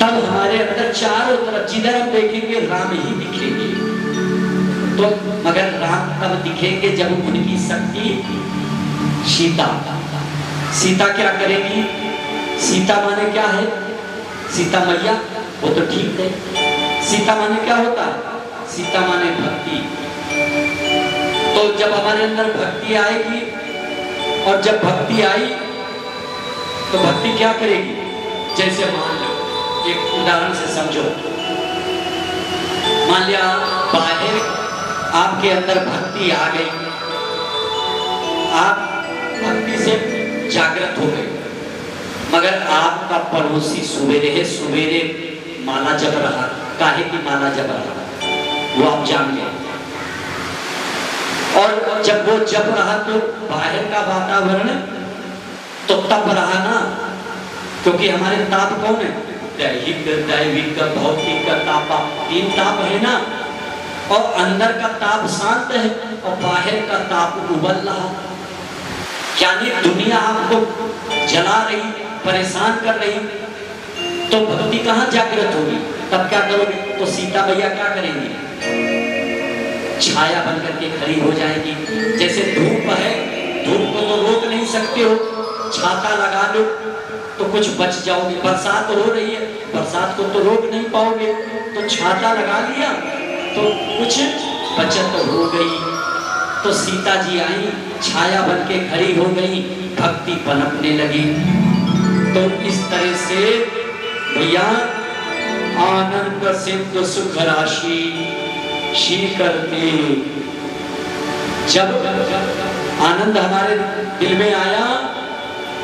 तब हमारे अंदर चारों तरफ जिधर हम देखेंगे राम ही दिखेंगे। तो मगर राम तब दिखेंगे जब उनकी शक्ति सीता। सीता क्या करेगी? सीता माने क्या है? सीता मैया वो तो ठीक है। सीता माने क्या होता है? सीता माने भक्ति। तो जब हमारे अंदर भक्ति आएगी और जब भक्ति आई तो भक्ति क्या करेगी? जैसे मान लो एक उदाहरण से समझो। मान लिया बाहर आपके अंदर भक्ति आ गई, आप भक्ति से जागृत हो गए, मगर आपका पड़ोसी सवेरे है, सवेरे माला जप रहा। काहे की माला जप रहा वो आप जान गए। और जब वो जप रहा तो बाहर का वातावरण तो तप रहा ना, क्योंकि हमारे ताप कौन है? दैहिक दैविक भौतिक का ताप, तीन ताप है ना। और अंदर का ताप शांत है और बाहर का ताप उबल रहा। यानी दुनिया आपको जला रही, परेशान कर रही, तो भक्ति कहाँ जागृत होगी? तब क्या करोगे? तो सीता मैया क्या करेंगी? छाया बनकर के खड़ी हो जाएगी। जैसे धूप है, धूप को तो रोक नहीं सकते हो, छाता लगा लो तो कुछ बच जाओगे। बरसात हो रही है, बरसात को तो रोक नहीं पाओगे, तो छाता लगा लिया तो कुछ बचत हो गई। तो सीता जी आई, छाया बन के खड़ी हो गई, भक्ति पनपने लगी। तो इस तरह से भैया आनंद सिंधु सुख राशि शी करते। जब आनंद हमारे दिल में आया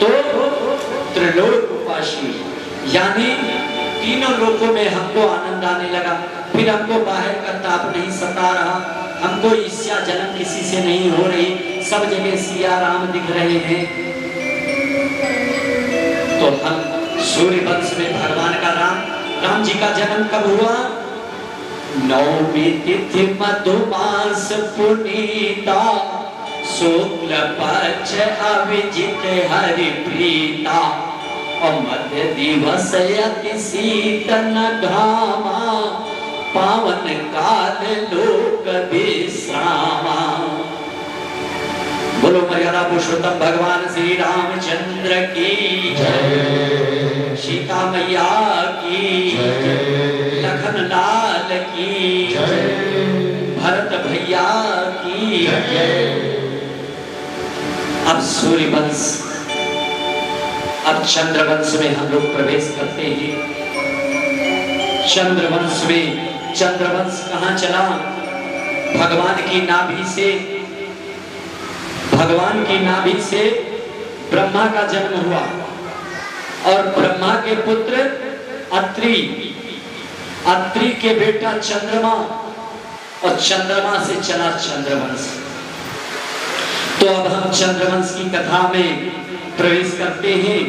तो त्रिलोक उपासी, यानी तीनों लोकों में हमको आनंद आने लगा। फिर हमको बाहर का ताप नहीं सता रहा, हमको ईर्ष्या जलन किसी से नहीं हो रही, सब जगह सिया राम दिख रहे हैं। तो हम सूर्य वंश में भगवान का राम जी का जन्म कब हुआ? नौमी तिथि मधुमास पुनीता शुक्ल पक्ष अभिजित हरि प्रीता और मध्य दिवस अति शीतन घामा पावन काल लोक विश्रामा। बोलो मर्यादा पुरुषोत्तम भगवान श्री रामचंद्र की जय, सीता मैया की जय, लखन लाल की जय, भरत भैया की जय। अब सूर्यवंश, अब चंद्रवंश में हम लोग प्रवेश करते हैं। चंद्रवंश में, चंद्रवंश कहाँ चला? भगवान की नाभि से, भगवान की नाभि से ब्रह्मा का जन्म हुआ और ब्रह्मा के पुत्र अत्रि, अत्रि के बेटा चंद्रमा और चंद्रमा से चला चंद्रवंश। तो अब हम चंद्रवंश की कथा में प्रवेश करते हैं।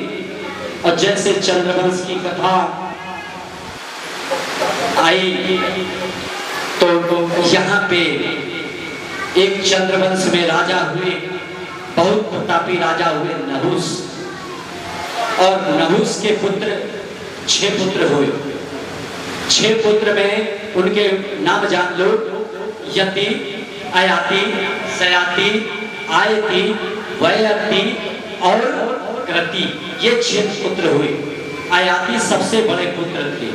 और जैसे चंद्रवंश की कथा आई तो यहाँ पे एक चंद्रवंश में राजा हुए, बहुत प्रतापी राजा हुए नहुस। और नहुस के पुत्र 6 पुत्र हुए। 6 पुत्र में उनके नाम जान लो। यति, अयाति, सयाति, आयति, वयति और कृति, ये 6 पुत्र हुए। अयाति सबसे बड़े पुत्र थे,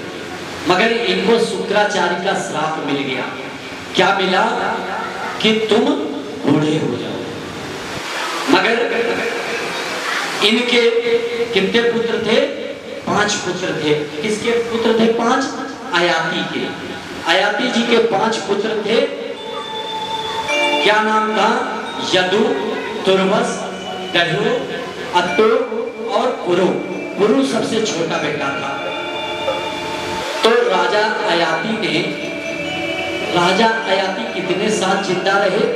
मगर इनको शुक्राचार्य का श्राप मिल गया। क्या मिला? कि तुम बूढ़े हो जाओ। मगर इनके कितने पुत्र थे? 5 पुत्र थे। किसके पुत्र थे? 5 अयाति के। अयाति जी के 5 पुत्र थे। क्या नाम था? यदु, तुर्वस, दह्यु, अत्तो और पुरु। पुरु सबसे छोटा बेटा था। तो राजा अयाति कितने साल जिंदा रहे?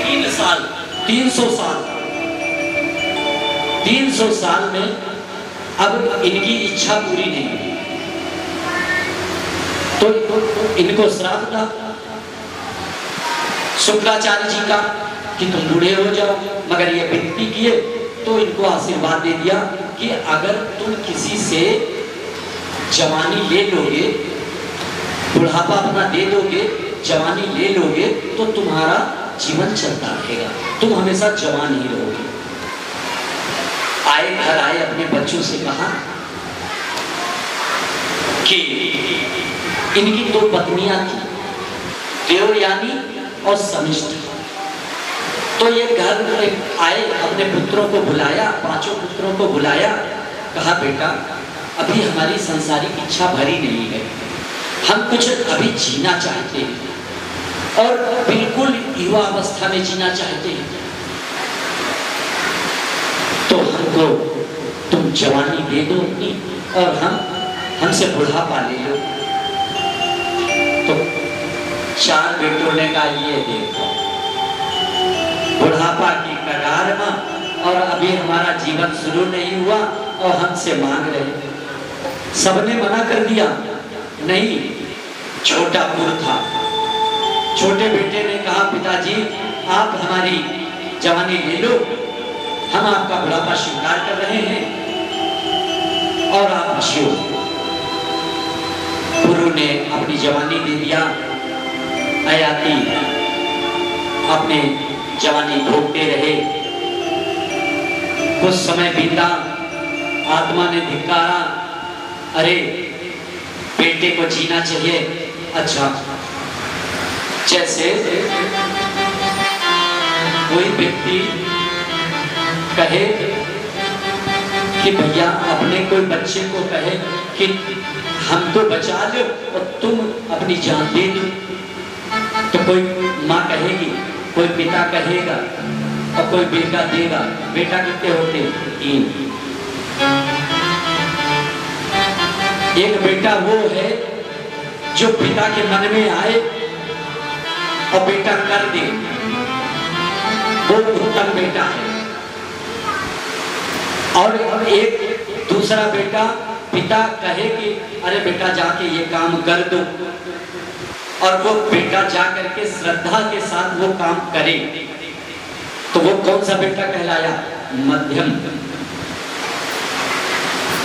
3 साल, 300 साल। 300 साल में अब इनकी इच्छा पूरी नहीं हुई, तो इनको श्राप था शुक्राचार्य जी का कि तुम बूढ़े हो जाओ। मगर ये विनती किए तो इनको आशीर्वाद दे दिया कि अगर तुम किसी से जवानी ले लोगे, बुढ़ापा अपना दे दोगे, जवानी ले लोगे, तो तुम्हारा जीवन चलता रहेगा, तुम हमेशा जवान ही रहोगे। आए घर आए, अपने बच्चों से कहा कि इनकी 2 पत्नियां थी, देवयानी और समिष्ठ। तो ये घर आए, अपने पुत्रों को बुलाया, 5 पुत्रों को बुलाया, कहा बेटा अभी हमारी सांसारिक इच्छा भरी नहीं है, हम कुछ अभी जीना चाहते हैं और बिल्कुल युवा अवस्था में जीना चाहते हैं, तो हमको तुम जवानी दे दो अपनी और हमसे बुढ़ापा ले लो। तो 4 बेटों ने कहा ये देखो, बुढ़ापा की कगार में और अभी हमारा जीवन शुरू नहीं हुआ और हमसे मांग रहे। सबने मना कर दिया, नहीं। छोटा पुत्र था, छोटे बेटे ने कहा पिताजी आप हमारी जवानी ले लो, हम आपका बुढ़ापा स्वीकार कर रहे हैं और आप जियो। गुरु ने अपनी जवानी दे दिया। अयाति अपने जवानी भोगते रहे। कुछ समय बीता, आत्मा ने धिक्कारा, अरे बेटे को जीना चाहिए। अच्छा, जैसे कोई व्यक्ति कहे कि भैया अपने कोई बच्चे को कहे कि हमको बचा लो और तुम अपनी जान दे दो, तो कोई माँ कहेगी, कोई पिता कहेगा और कोई बेटा देगा। बेटा कितने होते? 3। एक बेटा वो है जो पिता के मन में आए और बेटा कर दे, वो उत्तम बेटा है। और एक दूसरा बेटा, पिता कहे कि अरे बेटा जाके ये काम कर दो, और वो बेटा जा करके श्रद्धा के साथ वो काम करे, तो वो कौन सा बेटा कहलाया? मध्यम।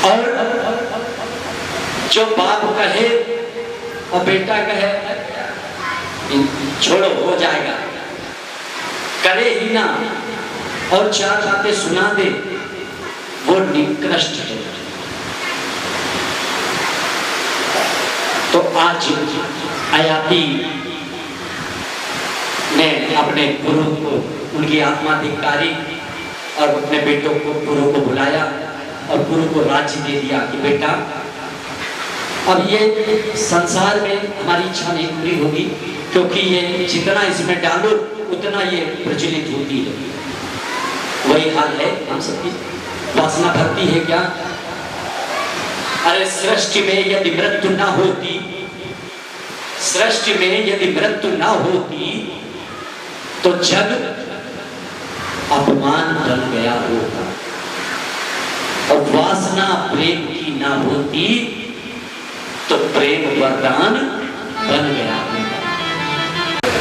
और जो बाप कहे और बेटा कहे छोड़ो हो जाएगा, करे ही ना और 4 बातें सुना दे, वो निकृष्ट है। तो आज अयाति ने अपने गुरु को, उनकी आत्मा धिक्कारी और अपने बेटों को, गुरु को बुलाया और गुरु को राज्य दे दिया कि बेटा अब ये संसार में हमारी इच्छा नहीं पूरी होगी, क्योंकि ये जितना इसमें डालो उतना ये प्रचलित होती है। वही हाल है हम सबकी, वासना भरती है क्या? अरे सृष्टि में यदि मृत्यु ना होती, सृष्टि में यदि मृत्यु ना होती तो जग अपमान बन गया होता, और वासना प्रेम की ना होती तो प्रेम वरदान बन गया होता।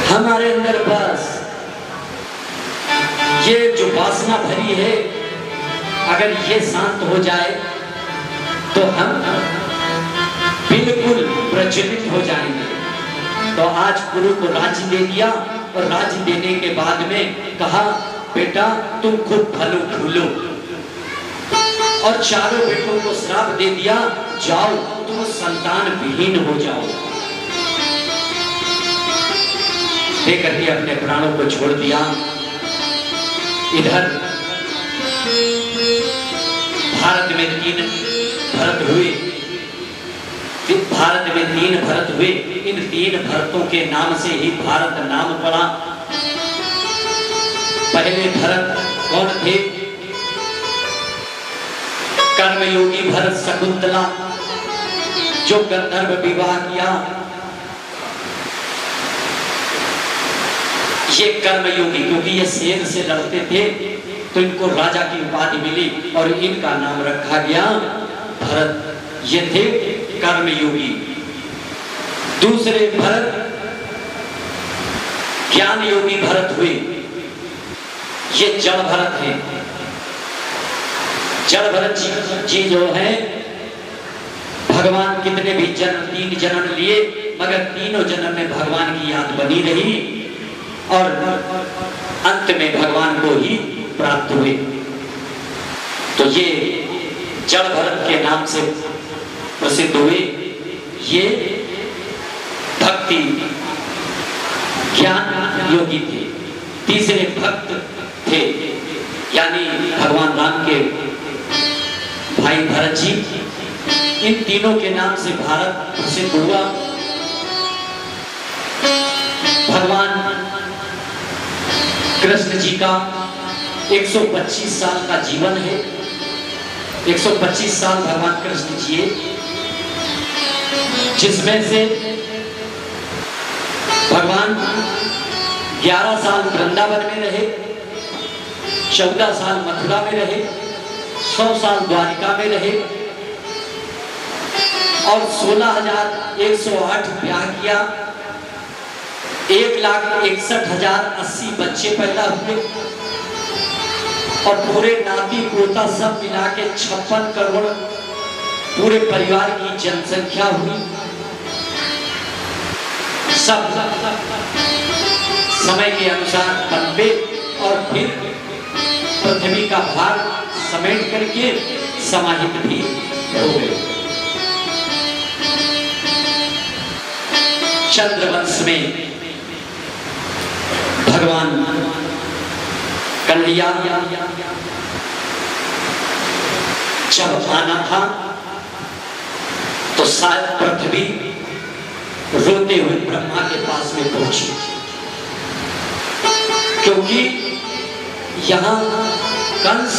हमारे अंदर बस ये जो वासना भरी है, अगर ये शांत हो जाए तो हम बिल्कुल प्रज्वलित हो जाएंगे। तो आज गुरु को राज्य दे दिया और राज्य देने के बाद में कहा बेटा तुम खूब फलो फूलो, और चारों बेटों को श्राप दे दिया जाओ तुम संतान विहीन हो जाओ। देकर के अपने प्राणों को छोड़ दिया। इधर भारत में 3 भरत हुए, भारत में 3 भरत हुए। इन 3 भरतों के नाम से ही भारत नाम पड़ा। पहले भरत कौन थे? कर्मयोगी भरत शकुंतला, जो गंधर्व विवाह किया। ये कर्मयोगी, क्योंकि ये शेर से लड़ते थे तो इनको राजा की उपाधि मिली और इनका नाम रखा गया भरत। ये थे कर्मयोगी। दूसरे भरत ज्ञान योगी भरत हुए। ये जड़ भरत हैं। जड़ भरत जी जो है, भगवान कितने भी जन्म 3 जन्म लिए मगर तीनों जन्म में भगवान की याद बनी रही और अंत में भगवान को ही प्राप्त हुए। तो ये जड़ भरत के नाम से प्रसिद्ध हुए। ये भक्ति ज्ञान योगी थे। तीसरे भक्त थे, यानी भगवान राम के भाई भरत जी। इन तीनों के नाम से भारत प्रसिद्ध हुआ। भगवान कृष्ण जी का 125 साल का जीवन है। 125 साल भगवान कृष्ण जिए, जिसमें से भगवान 11 साल वृंदावन में रहे, 14 साल मथुरा में रहे, 100 साल द्वारिका में रहे और 16,108 ब्याह किया। 1,61,080 बच्चे पैदा हुए और पूरे नाती पोता सब मिला के 56 करोड़ पूरे परिवार की जनसंख्या हुई। सब समय के अनुसार बनते और फिर पृथ्वी का भार समेट करके समाहित भी हो गए। चंद्रवंश में भगवान कन्हैया जब आना था तो शायद पृथ्वी रोते हुए ब्रह्मा के पास में पहुंची, क्योंकि यहां कंस,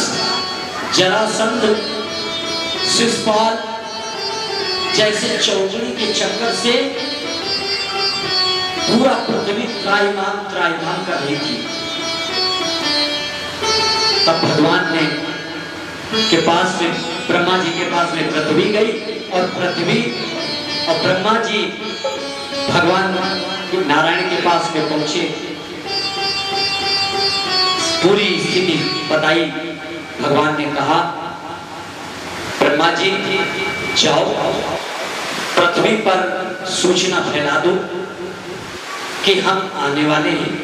जरासंध, शिशुपाल जैसे चौगुनी के चक्कर से पूरा पृथ्वी त्राहिमाम कर रही थी। तब भगवान ने के पास में, ब्रह्मा जी के पास में पृथ्वी गई और पृथ्वी और ब्रह्मा जी भगवान नारायण के पास में पहुंचे। पूरी स्थिति बताई। भगवान ने कहा ब्रह्मा जी जाओ पृथ्वी पर सूचना फैला दो कि हम आने वाले हैं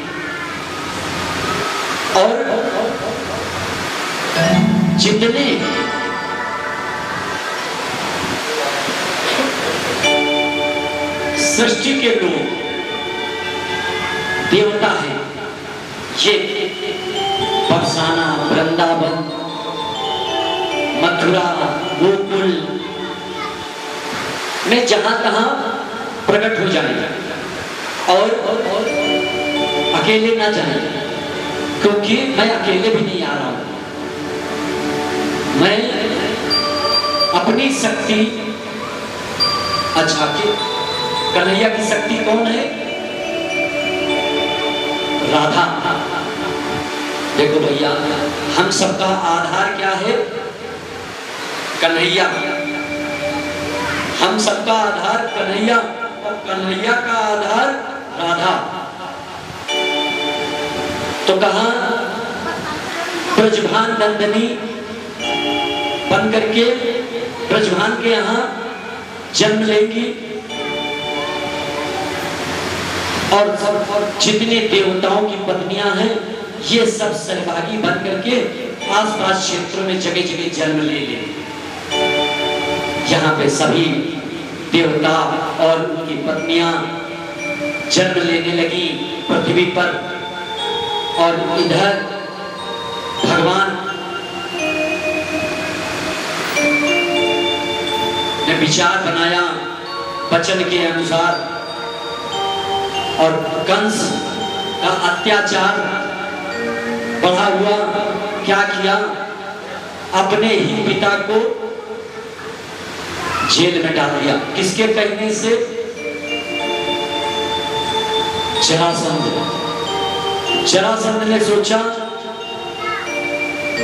और जितने सृष्टि के लोग देवता हैं, ये बरसाना, वृंदावन, मथुरा, गोकुल में जहां तहां प्रकट हो जाएगा और अकेले ना जाए, क्योंकि मैं अकेले भी नहीं आ रहा हूं। मैं अपनी शक्ति, अच्छा कि कन्हैया की शक्ति कौन है? राधा। देखो भैया, हम सबका आधार क्या है? कन्हैया। हम सबका आधार कन्हैया और कन्हैया का आधार राधा। तो कहा ब्रजभान नंदनी बन करके ब्रजभान के यहाँ जन्म लेंगी और जितने देवताओं की पत्नियां हैं ये सब सहभागी बन करके आसपास क्षेत्रों में जगह जगह जन्म ले लें। यहाँ पे सभी देवता और उनकी पत्नियां जन्म लेने लगी पृथ्वी पर। और इधर भगवान ने विचार बनाया वचन के अनुसार और कंस का अत्याचार बढ़ा हुआ। क्या किया? अपने ही पिता को जेल में डाल दिया। किसके कहने से? जरासंध ने सोचा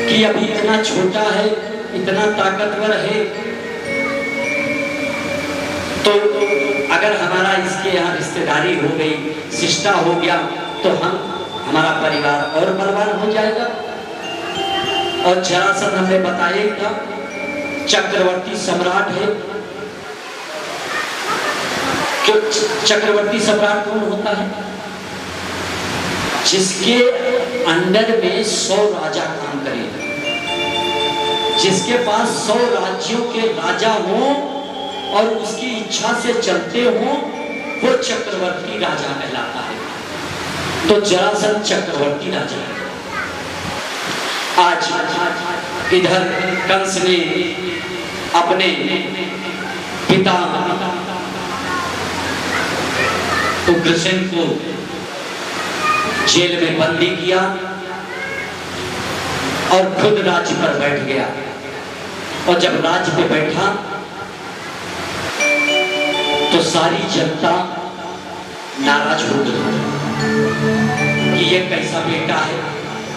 कि अभी इतना छोटा है, इतना ताकतवर है, तो अगर हमारा इसके यहाँ रिश्तेदारी हो गई, शिष्टा हो गया, तो हमारा परिवार और बर्बाद हो जाएगा। और जरासंध हमने बताया था चक्रवर्ती सम्राट है। चक्रवर्ती सम्राट कौन होता है? जिसके अंडर में 100 राजा काम करें, जिसके पास 100 राज्यों के राजा हों और उसकी इच्छा से चलते हों, वो चक्रवर्ती राजा कहलाता है। तो जरासंध चक्रवर्ती राजा है। आज इधर कंस ने अपने पिता उग्रसेन को जेल में बंदी किया और खुद राज्य पर बैठ गया। और जब राज्य पे बैठा तो सारी जनता नाराज हो गई कि ये कैसा बेटा है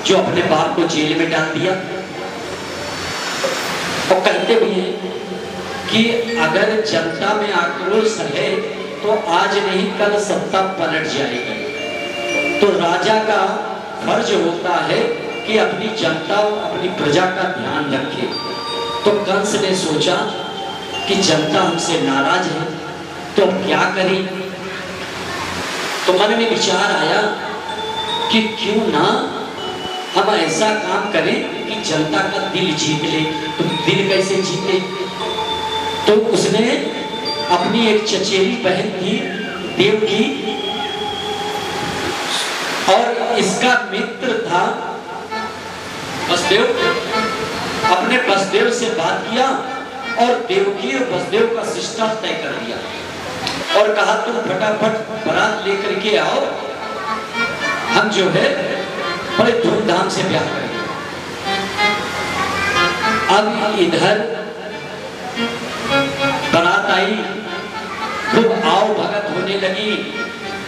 जो अपने बाप को जेल में डाल दिया। और कहते भी हैं कि अगर जनता में आक्रोश है तो आज नहीं कल सत्ता पलट जाएगी। तो राजा का फर्ज होता है कि अपनी जनता अपनी प्रजा का ध्यान रखे। तो कंस ने सोचा कि जनता हमसे नाराज है तो क्या करें। तो मन में विचार आया कि क्यों ना हम ऐसा काम करें कि जनता का दिल जीत ले। तो दिल कैसे जीते? तो उसने अपनी एक चचेरी बहन थी देवकी और इसका मित्र था वसुदेव। अपने वसुदेव से बात किया और देवकी और वसुदेव का रिश्ता तय कर दिया और कहा तुम फटाफट बारात लेकर के आओ, हम जो है बड़े धूमधाम से ब्याह करेंगे। अब इधर बारात आई, खूब आओ भगत होने लगी।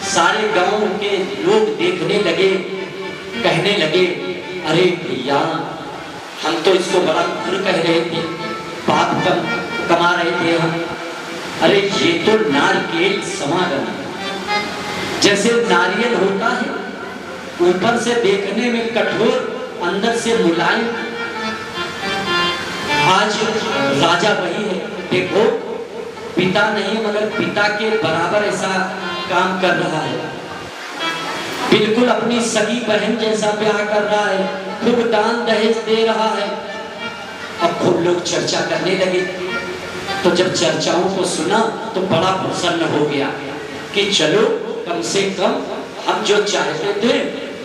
सारे गांव के लोग देखने लगे, कहने लगे अरे भैया हम तो इसको बड़ा खुर कह रहे थे, पाप कमा रहे थे हम। अरे ये तो नारिकेल समागम, जैसे नारियल होता है ऊपर से देखने में कठोर अंदर से मुलायम, आज राजा वही है। देखो पिता नहीं मगर पिता के बराबर ऐसा काम कर रहा है, बिल्कुल अपनी सगी बहन जैसा ब्याह कर रहा है, खूब दान दहेज दे रहा है। अब खूब लोग चर्चा करने लगे। तो जब चर्चाओं को सुना तो बड़ा प्रसन्न हो गया कि चलो कम से कम हम जो चाहते थे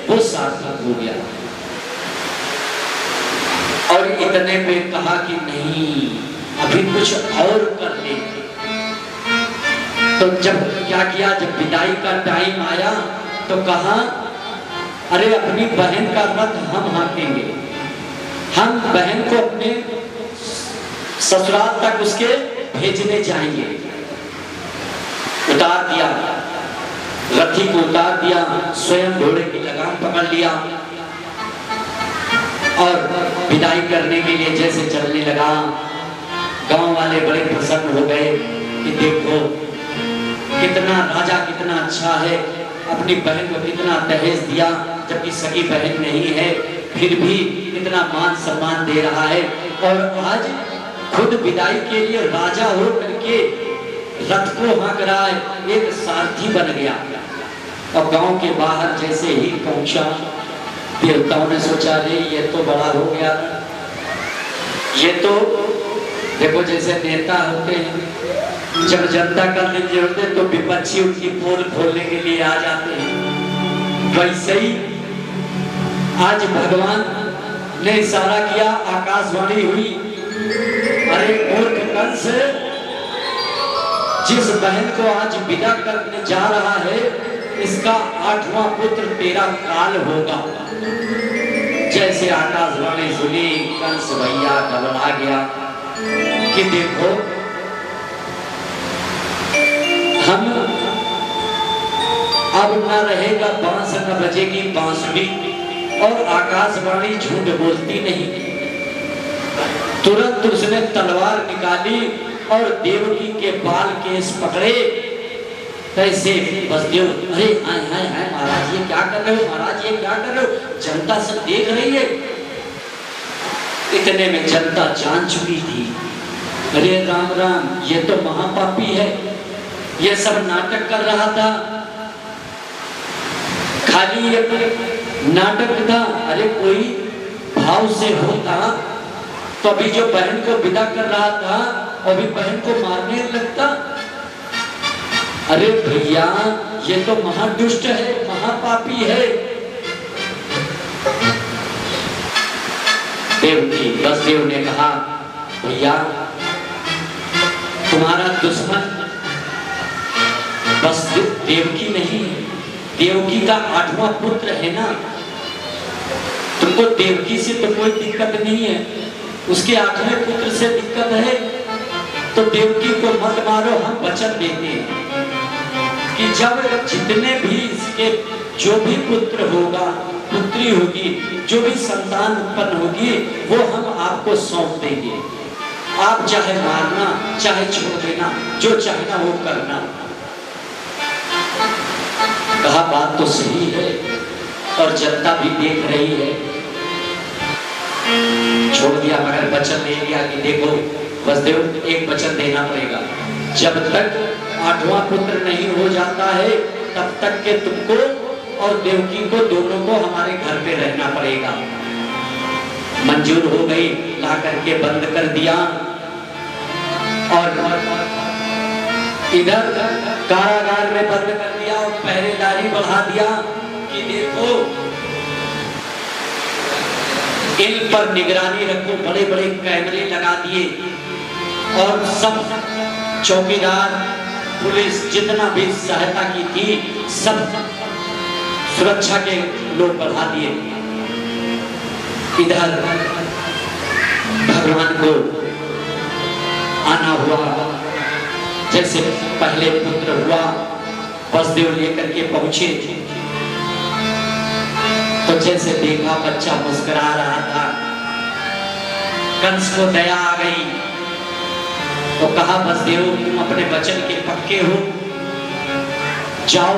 वो सार्थक हो गया। और इतने पे कहा कि नहीं अभी कुछ और कर ले। तो जब क्या किया, जब विदाई का टाइम आया तो कहा अरे अपनी बहन का रथ हम हाँकेंगे, हम बहन को अपने ससुराल तक उसके भेजने जाएंगे। उतार दिया, रथी को उतार दिया, स्वयं घोड़े की लगाम पकड़ लिया और विदाई करने के लिए जैसे चलने लगा। गांव वाले बड़े प्रसन्न हो गए कि देखो कितना राजा कितना अच्छा है, अपनी बहन को कितना दहेज दिया, जबकि सगी बहन नहीं है फिर भी इतना मान सम्मान दे रहा है। और आज खुद विदाई के लिए राजा हो करके रथ को हाँक रहा है, एक सारथी बन गया। और गांव के बाहर जैसे ही पहुंचा, देवताओं ने सोचा रे ये तो बड़ा हो गया, ये तो देखो जैसे नेता होते हैं, जब जनता का दिल जोड़ते तो विपक्षी उनकी पोल खोलने के लिए आ जाते हैं। वैसे ही आज भगवान ने इशारा किया, आकाशवाणी हुई, अरे मूर्ख कंस, जिस बहन को आज विदा करने जा रहा है, इसका 8वां पुत्र तेरा काल होगा। जैसे आकाशवाणी सुनी, कंस भैया घबरा गया कि देखो हम अब न रहेगा बांस, न बजेगी बांसुरी, और आकाशवाणी झूठ बोलती नहीं। तुरंत उसने तलवार निकाली और देवकी के बाल केस पकड़े। कैसे बसदेव, अरे हाय हाय हाय महाराज ये क्या कर रहे हो, महाराज ये क्या कर रहे हो, जनता सब देख रही है। इतने में जनता जान चुकी थी, अरे राम राम ये तो महापापी है, ये सब नाटक कर रहा था, खाली ये नाटक था। अरे कोई भाव से होता तो अभी जो बहन को विदा कर रहा था अभी बहन को मारने लगता। अरे भैया ये तो महादुष्ट है, महापापी है। देवकी बसदेव ने कहा, भैया तुम्हारा दुश्मन बस देवकी नहीं, देवकी का 8वां पुत्र है ना। तुमको देवकी से तो कोई दिक्कत नहीं है, उसके 8वें पुत्र से दिक्कत है। तो देवकी को मत मारो, हम वचन देते हैं कि जब जितने भी इसके जो भी पुत्र होगा, पुत्री होगी, जो भी संतान उत्पन्न होगी, वो हम आपको सौंप देंगे। आप चाहे मारना चाहे छोड़ देना, जो चाहना वो करना। कहा बात तो सही है और जनता भी देख रही है। छोड़ दिया मगर वचन दे दिया कि देखो वसुदेव एक वचन देना पड़ेगा, जब तक 8वां पुत्र नहीं हो जाता है तब तक के तुमको और देवकी को दोनों को हमारे घर पे रहना पड़ेगा। मंजूर हो गई, ला करके बंद कर दिया और इधर कारागार में बंद कर दिया और पहरेदारी बढ़ा दिया कि देखो इन पर निगरानी रखो। बड़े बड़े कैमरे लगा दिए और सब चौकीदार पुलिस जितना भी सहायता की थी सब सुरक्षा के लोग बढ़ा दिए। इधर भगवान को आना हुआ, जैसे पहले पुत्र हुआ वसुदेव लेकर के पहुंचे तो जैसे देखा बच्चा मुस्कुरा रहा था, कंस को दया आ गई तो कहा वसुदेव तुम अपने वचन के पक्के हो, जाओ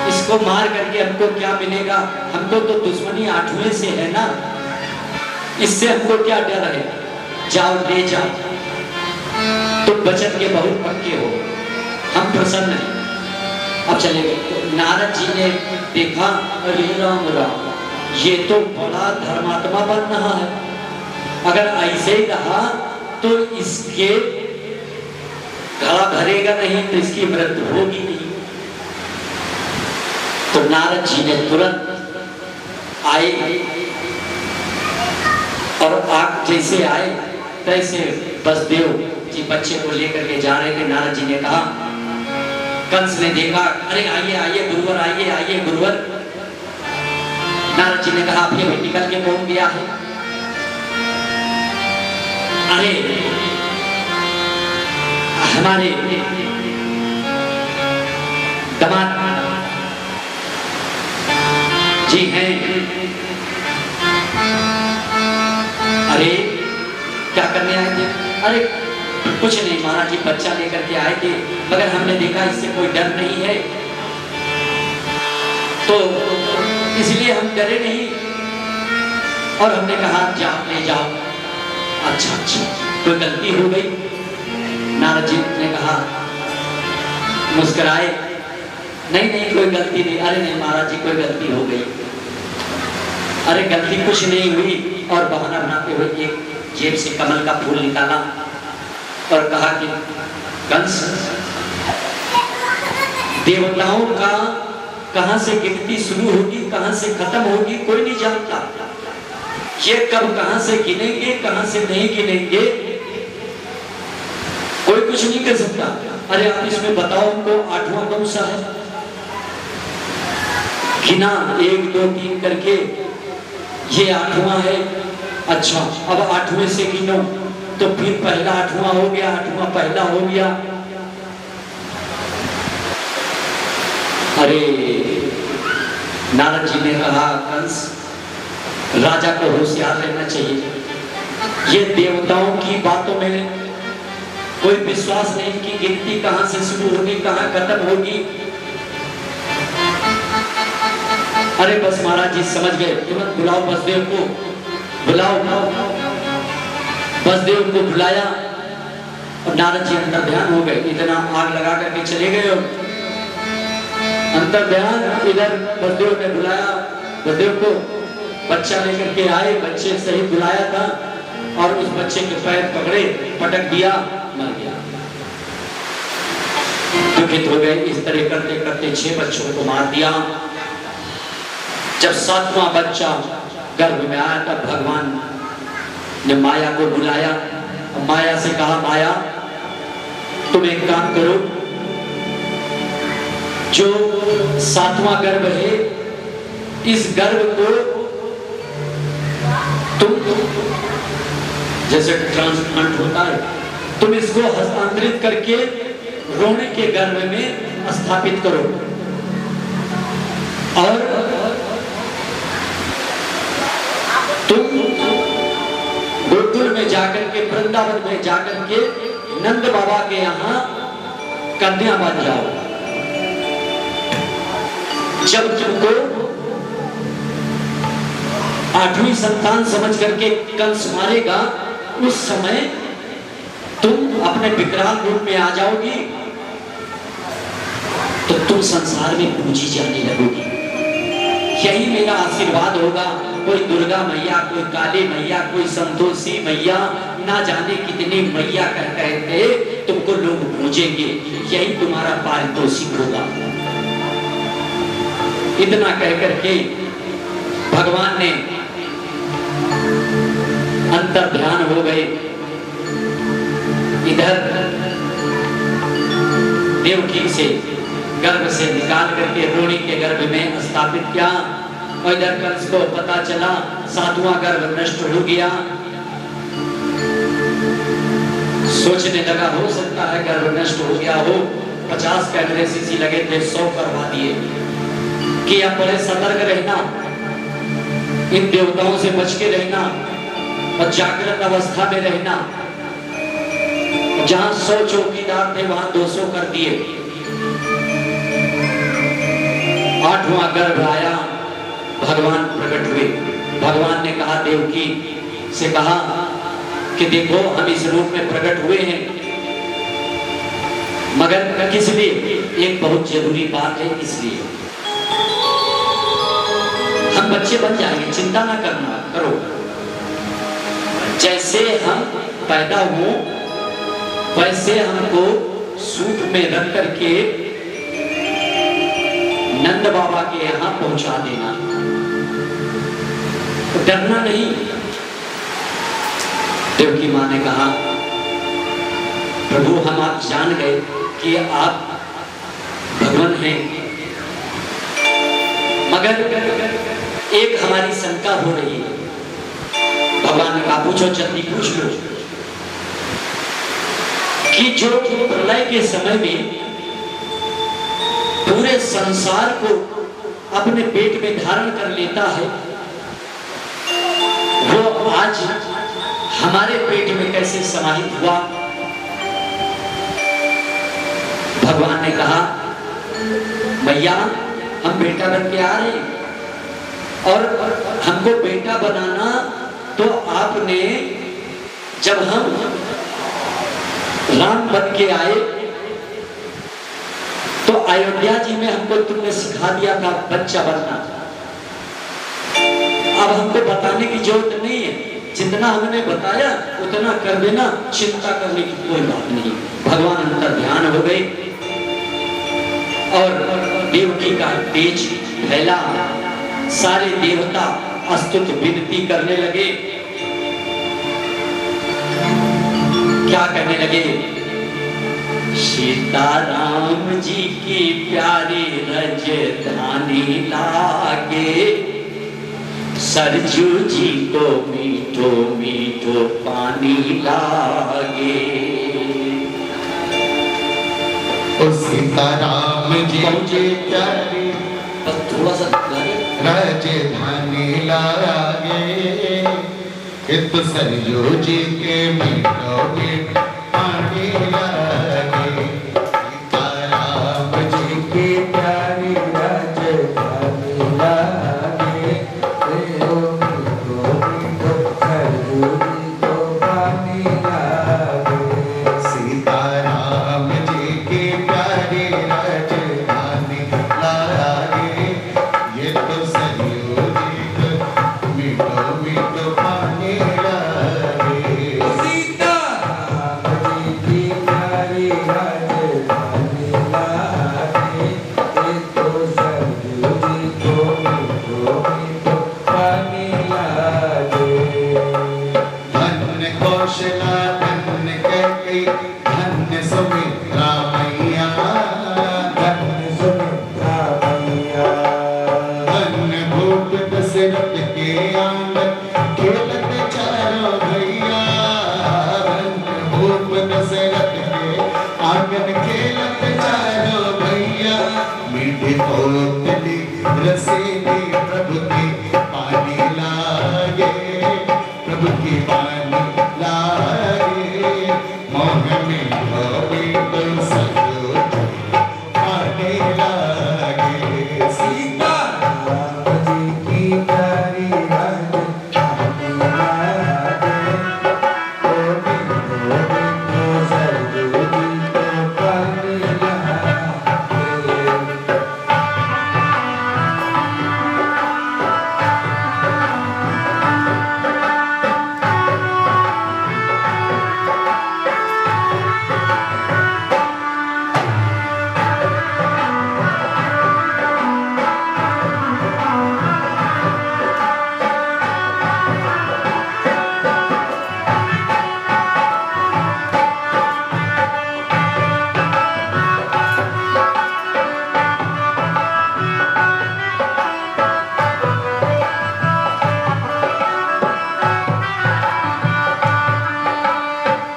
इसको मार करके हमको क्या मिलेगा, हमको तो दुश्मनी 8वें से है ना, इससे हमको क्या डर है, जाओ ले जाओ, तुम वचन के बहुत पक्के हो, हम प्रसन्न हैं, अब चले गए। तो नारद जी ने देखा अरे राम राम ये तो बड़ा धर्मात्मा बन रहा है, अगर ऐसे ही रहा तो इसके गला भरेगा नहीं तो इसकी मृत्यु होगी नहीं। तो नारद जी ने तुरंत आए और आग जैसे आए तैसे वसुदेव जी बच्चे को लेकर के जा रहे थे। नारद जी ने कहा, कंस ने देखा, अरे आइए आइए गुरुवर, आइए आइए गुरुवर। नारद जी ने कहा आप ये निकल के कौन गया है? अरे हमारे दामाद जी हैं। अरे क्या करने आए थे? अरे कुछ नहीं महाराज जी, बच्चा लेकर के आए थे, मगर हमने देखा इससे कोई डर नहीं है तो इसलिए हम डरे नहीं और हमने कहा जाओ ले जाओ। अच्छा अच्छा कोई गलती हो गई? नारद जी ने कहा, मुस्कुराए, नहीं नहीं कोई गलती नहीं। अरे नहीं महाराज जी, कोई गलती हो गई। अरे गलती कुछ नहीं हुई। और बहाना बनाते हुए एक जेब से कमल का फूल निकाला और कहा कि कंस, देवताओं का कहां से गिनती शुरू होगी, कहां से खत्म होगी, कोई नहीं जानता। ये कब कहां से गिनेंगे, कहां से नहीं गिनेंगे, कोई कुछ नहीं कर सकता। अरे आप इसमें बताओ उनको 8वां कौन सा है? गिना 1 2 3 करके, ये 8वां है। अच्छा, अब 8वें से गिनो तो फिर पहला 8वां हो गया, 8वां पहला हो गया। अरे नारद जी ने कहा, कंस, राजा को होशियार रहना चाहिए। ये देवताओं की बातों में कोई विश्वास नहीं कि गिनती कहां से शुरू होगी, कहां खत्म होगी। अरे बस महाराज जी समझ गए, तुरंत बुलाओ बसदेव को, बुलाओ। बसदेव को बुलाया और नारद जी अंतर ध्यान हो गए। इतना आग लगा करके चले गए अंतर ध्यान। इधर बसदेव ने बुलाया, बसदेव को बच्चा लेकर के आए, बच्चे सही बुलाया था और उस बच्चे के पैर पकड़े, पटक दिया, मर गया। दुखित हो गए। इस तरह करते करते 6 बच्चों को मार दिया। जब 7वां बच्चा गर्भ में आया तब भगवान ने माया को बुलाया। माया से कहा, माया तुम एक काम करो, जो 7वां गर्भ है, इस गर्भ को तुम, जैसे ट्रांसप्लांट होता है, तुम इसको हस्तांतरित करके रोने के गर्भ में स्थापित करो और तुम गोकुल में जाकर के, वृंदावन में जाकर के नंद बाबा के यहाँ कन्या बन जाओ। जब तुमको 8वीं संतान समझ करके कंस मारेगा, उस समय तुम अपने विकराल रूप में आ जाओगी तो तुम संसार में पूजी जाने लगोगी। यही मेरा आशीर्वाद होगा। कोई दुर्गा मैया, कोई काली मैया, कोई संतोषी मैया, ना जाने कितनी मैया कह कहते तुमको लोग पूजेंगे। यही तुम्हारा पारितोषिक होगा। इतना कह करके भगवान ने अंतर ध्यान हो गए। इधर देवकी से गर्भ से निकाल करके रोणी के गर्भ में स्थापित किया और इधर कंस को पता चला 7वां गर्भ नष्ट हो गया। सोचने लगा हो सकता है गर्भ नष्ट हो गया हो। 50 कैमरे सीसी लगे थे, 100 करवा दिए कि अब बड़े सतर्क रहना, इन देवताओं से बच के रहना और जागृत अवस्था में रहना। जहां 100 चौकीदार थे वहां 200 कर दिए। 8वां गर्भ आया, भगवान प्रकट हुए। भगवान ने कहा, देवकी से कहा कि देखो हम इस रूप में प्रकट हुए हैं, मगर किस लिए? एक बहुत जरूरी बात है, इसलिए हम बच्चे बन जाएंगे, चिंता ना करना करो। जैसे हम पैदा हो वैसे हमको सूप में रख करके नंद बाबा के यहाँ पहुंचा देना, तो डरना नहीं। देवकी माँ ने कहा, प्रभु हम आप जान गए कि आप भगवान हैं, मगर एक हमारी शंका हो रही है। भगवान ने कहा, पूछो, जल्दी पूछ लो कि जो प्रलय के समय में पूरे संसार को अपने पेट में धारण कर लेता है, वो आज हमारे पेट में कैसे समाहित हुआ? भगवान ने कहा, मैया हम बेटा बन के आ रहे हैं और हमको बेटा बनाना तो आपने, जब हम राम बन के आए तो अयोध्या जी में हमको तुमने सिखा दिया था बच्चा बनना। अब हमको बताने की जरूरत नहीं है, जितना हमने बताया उतना कर देना, चिंता करने की कोई बात नहीं। भगवान अंतर ध्यान हो गए और देवकी का तेज फैला, सारे देवता स्तुति विनती करने लगे। क्या करने लगे? सीताराम जी की प्यारी राजधानी लागे, सरजू जी को मीठो मीठो पानी लागे। ओ सीताराम जी के प्यारी बस थोड़ा सा राजधानी लागे, इत सरयू जी के मीठो मीठो पानी लागे। सीताराम जी की प्यारी राजधानी लागे, मीठो मीठो सरयू जी को पानी लागे। सीताराम जी की प्यारी राजधानी लागे, ये तो सरयू जी को मीठो मीठो पानी लागे। सीताराम जी की प्यारी राजधानी लागे, ये तो सरयू जी को मीठो मीठो पानी लागे। धन्य कौशला धन्य कैकेयी धन्य सुमित्रा मैया, धन्य सुमित्रा मैया, धन्य भूप दशरथ के आंगन खेलत चारों भैया। धन्य भूप दशरथ के आंगन खेलत चारों भैया। मीठी कोटली रसीली प्रभु की पानी लागे, प्रभु की पानी लागे। मोह में भवे तो सरयू जी पानी लागे। सीताराम जी की प्यारी राजधानी लागे, ओ मीठो मीठो सरयू जी को पानी लागे।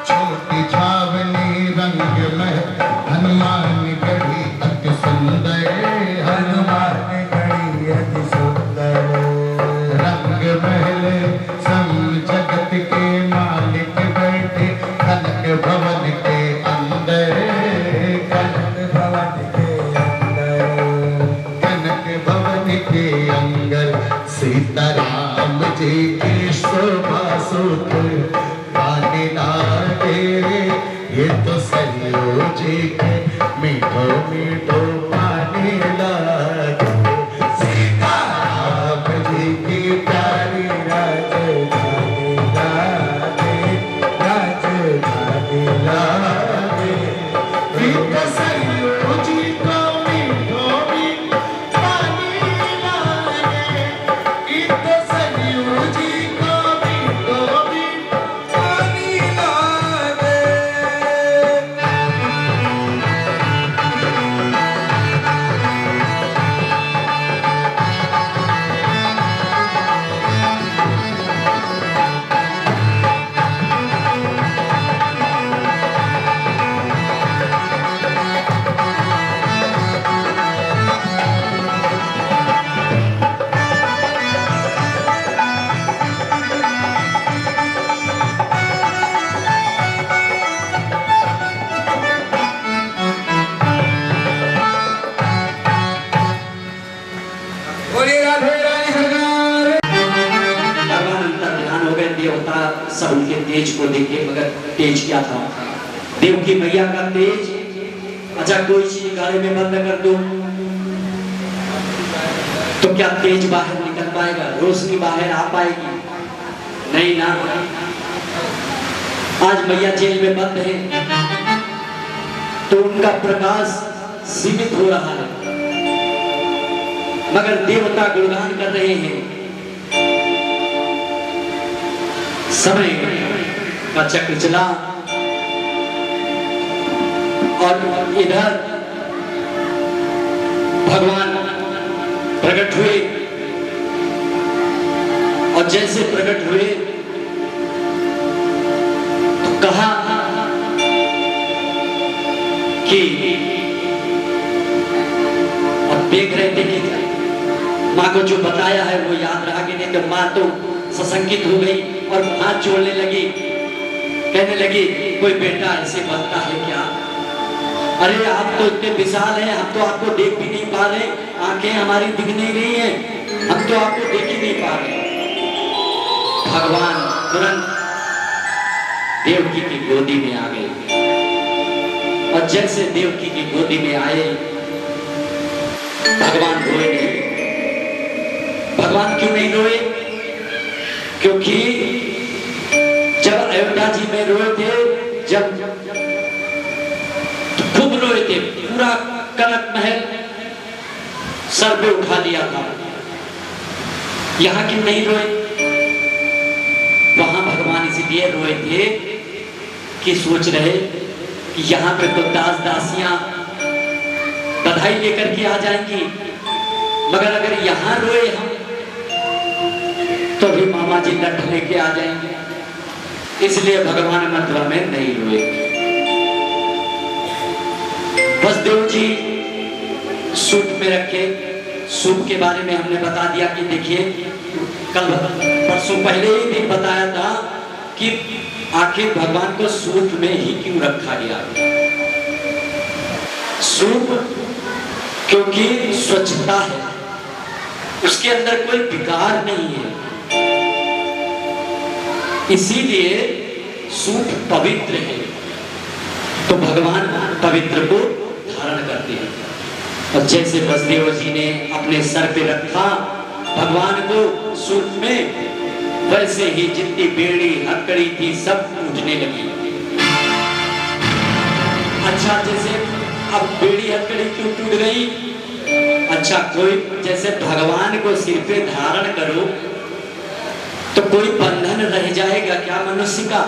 छोटी छावनी रंग में हनुमान गढ़ी अति सुंदर। हनुमान गढ़ी अति सुंदर, रंग महल सम जगत के मालिक बैठे कनक भवन के अंदर। कनक भवन के अंदर, कनक भवन के अंदर सीताराम जी की शोभा सुत पानी लागे। ये तो सरयू जी के मीठो मीठो पानी लागे। सीताराम जी की प्यारी राजधानी लागे, राजधानी लागे। ये तो सरयू जी को मीठो मीठो पानी लागे। ये तो सरयू जी को मीठो मीठो पानी लागे। बोलिए राधे रानी सरकार। भगवान अंतर ध्यान हो गए, देवता सब उनके तेज को देखे, मगर तेज क्या था? देवकी मैया का तेज, अच्छा कोई चीज गाड़ी में बंद कर दो तो क्या तेज बाहर निकल पाएगा, रोशनी बाहर आ पाएगी? नहीं ना। आज मैया जेल में बंद है तो उनका प्रकाश सीमित हो रहा है, मगर देवता गुणगान कर रहे हैं। समय का चक्र चला और इधर भगवान प्रकट हुए और जैसे प्रकट हुए तो कहा कि अब देख रहे थे कि माँ को जो बताया है वो याद रहा कि नहीं, तो माँ तो सशंकित हो गई और हाथ जोड़ने लगी, कहने लगी कोई बेटा ऐसे बनता है क्या? अरे आप तो इतने विशाल हैं, हम तो आपको देख भी नहीं पा रहे, आंखें हमारी दिख नहीं रही हैं, हम तो आपको देख ही नहीं पा रहे। भगवान तुरंत देवकी की गोदी में आ गए और जैसे देवकी की गोदी में आए भगवान रोए नहीं। भगवान क्यों नहीं रोए? क्योंकि जब अयोध्या जी में रोए थे, जब खूब रोए थे, पूरा कनक महल सर पे उठा लिया था। यहां क्यों नहीं रोए? वहां भगवान इसलिए रोए थे कि सोच रहे कि यहां पे तो दास दासियां बधाई लेकर के आ जाएंगी, मगर अगर यहां रोए हम तो भी मामा जी लठ लेके आ जाएंगे, इसलिए भगवान मथुरा में नहीं रोए। वसुदेव जी सूप में रखे। सूप के बारे में हमने बता दिया कि देखिए कल परसों पहले ही दिन बताया था कि आखिर भगवान को सूप में ही क्यों रखा गया। सूप क्योंकि स्वच्छता है, उसके अंदर कोई विकार नहीं है, इसीलिए सूप पवित्र है। तो भगवान पवित्र को धारण करते हैं और जैसे वसुदेव जी ने अपने सर पे रखा भगवान को सूप में, वैसे ही जितनी बेड़ी हथकड़ी थी सब टूटने लगी। अच्छा जैसे अब बेड़ी हथकड़ी क्यों टूट गई? अच्छा कोई जैसे भगवान को सिर पे धारण करो तो कोई बंधन रह जाएगा क्या मनुष्य का,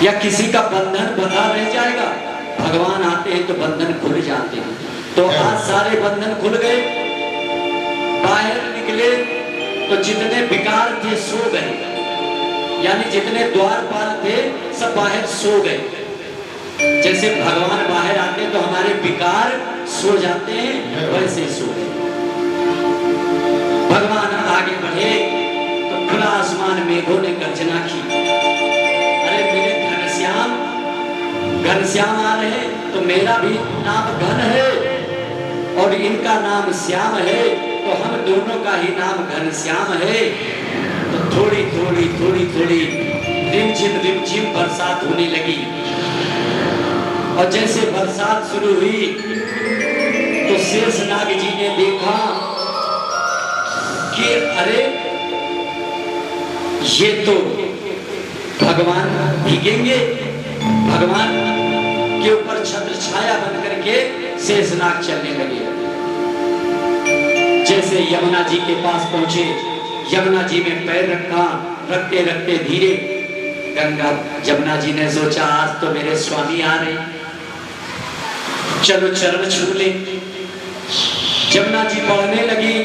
या किसी का बंधन बंधा रह जाएगा? भगवान आते हैं तो बंधन खुल जाते हैं। तो आज सारे बंधन खुल गए, बाहर निकले तो जितने विकार थे सो गए, यानी जितने द्वारपाल थे सब बाहर सो गए। जैसे भगवान बाहर आते तो हमारे विकार सो जाते हैं, वैसे सो गए। भगवान आगे बढ़े तो खुला आसमान मेघों ने गर्जना की। अरे मेरे घनश्याम आ रहे तो मेरा भी नाम घन है और इनका नाम श्याम है, तो हम दोनों का ही नाम घनश्याम है। तो थोड़ी थोड़ी रिमझिम बरसात होने लगी और जैसे बरसात शुरू हुई तो शेषनाग जी ने देखा कि अरे ये तो भगवान भीगेंगे। भगवान के ऊपर छत्र छाया बन करके शेषनाग चलने लगे। जैसे यमुना जी के पास पहुंचे, यमुना जी में पैर रखा, रखते रखते धीरे गंगा यमुना जी ने सोचा आज तो मेरे स्वामी आ रहे, चलो चरण छू ले। यमुना जी बढ़ने लगी,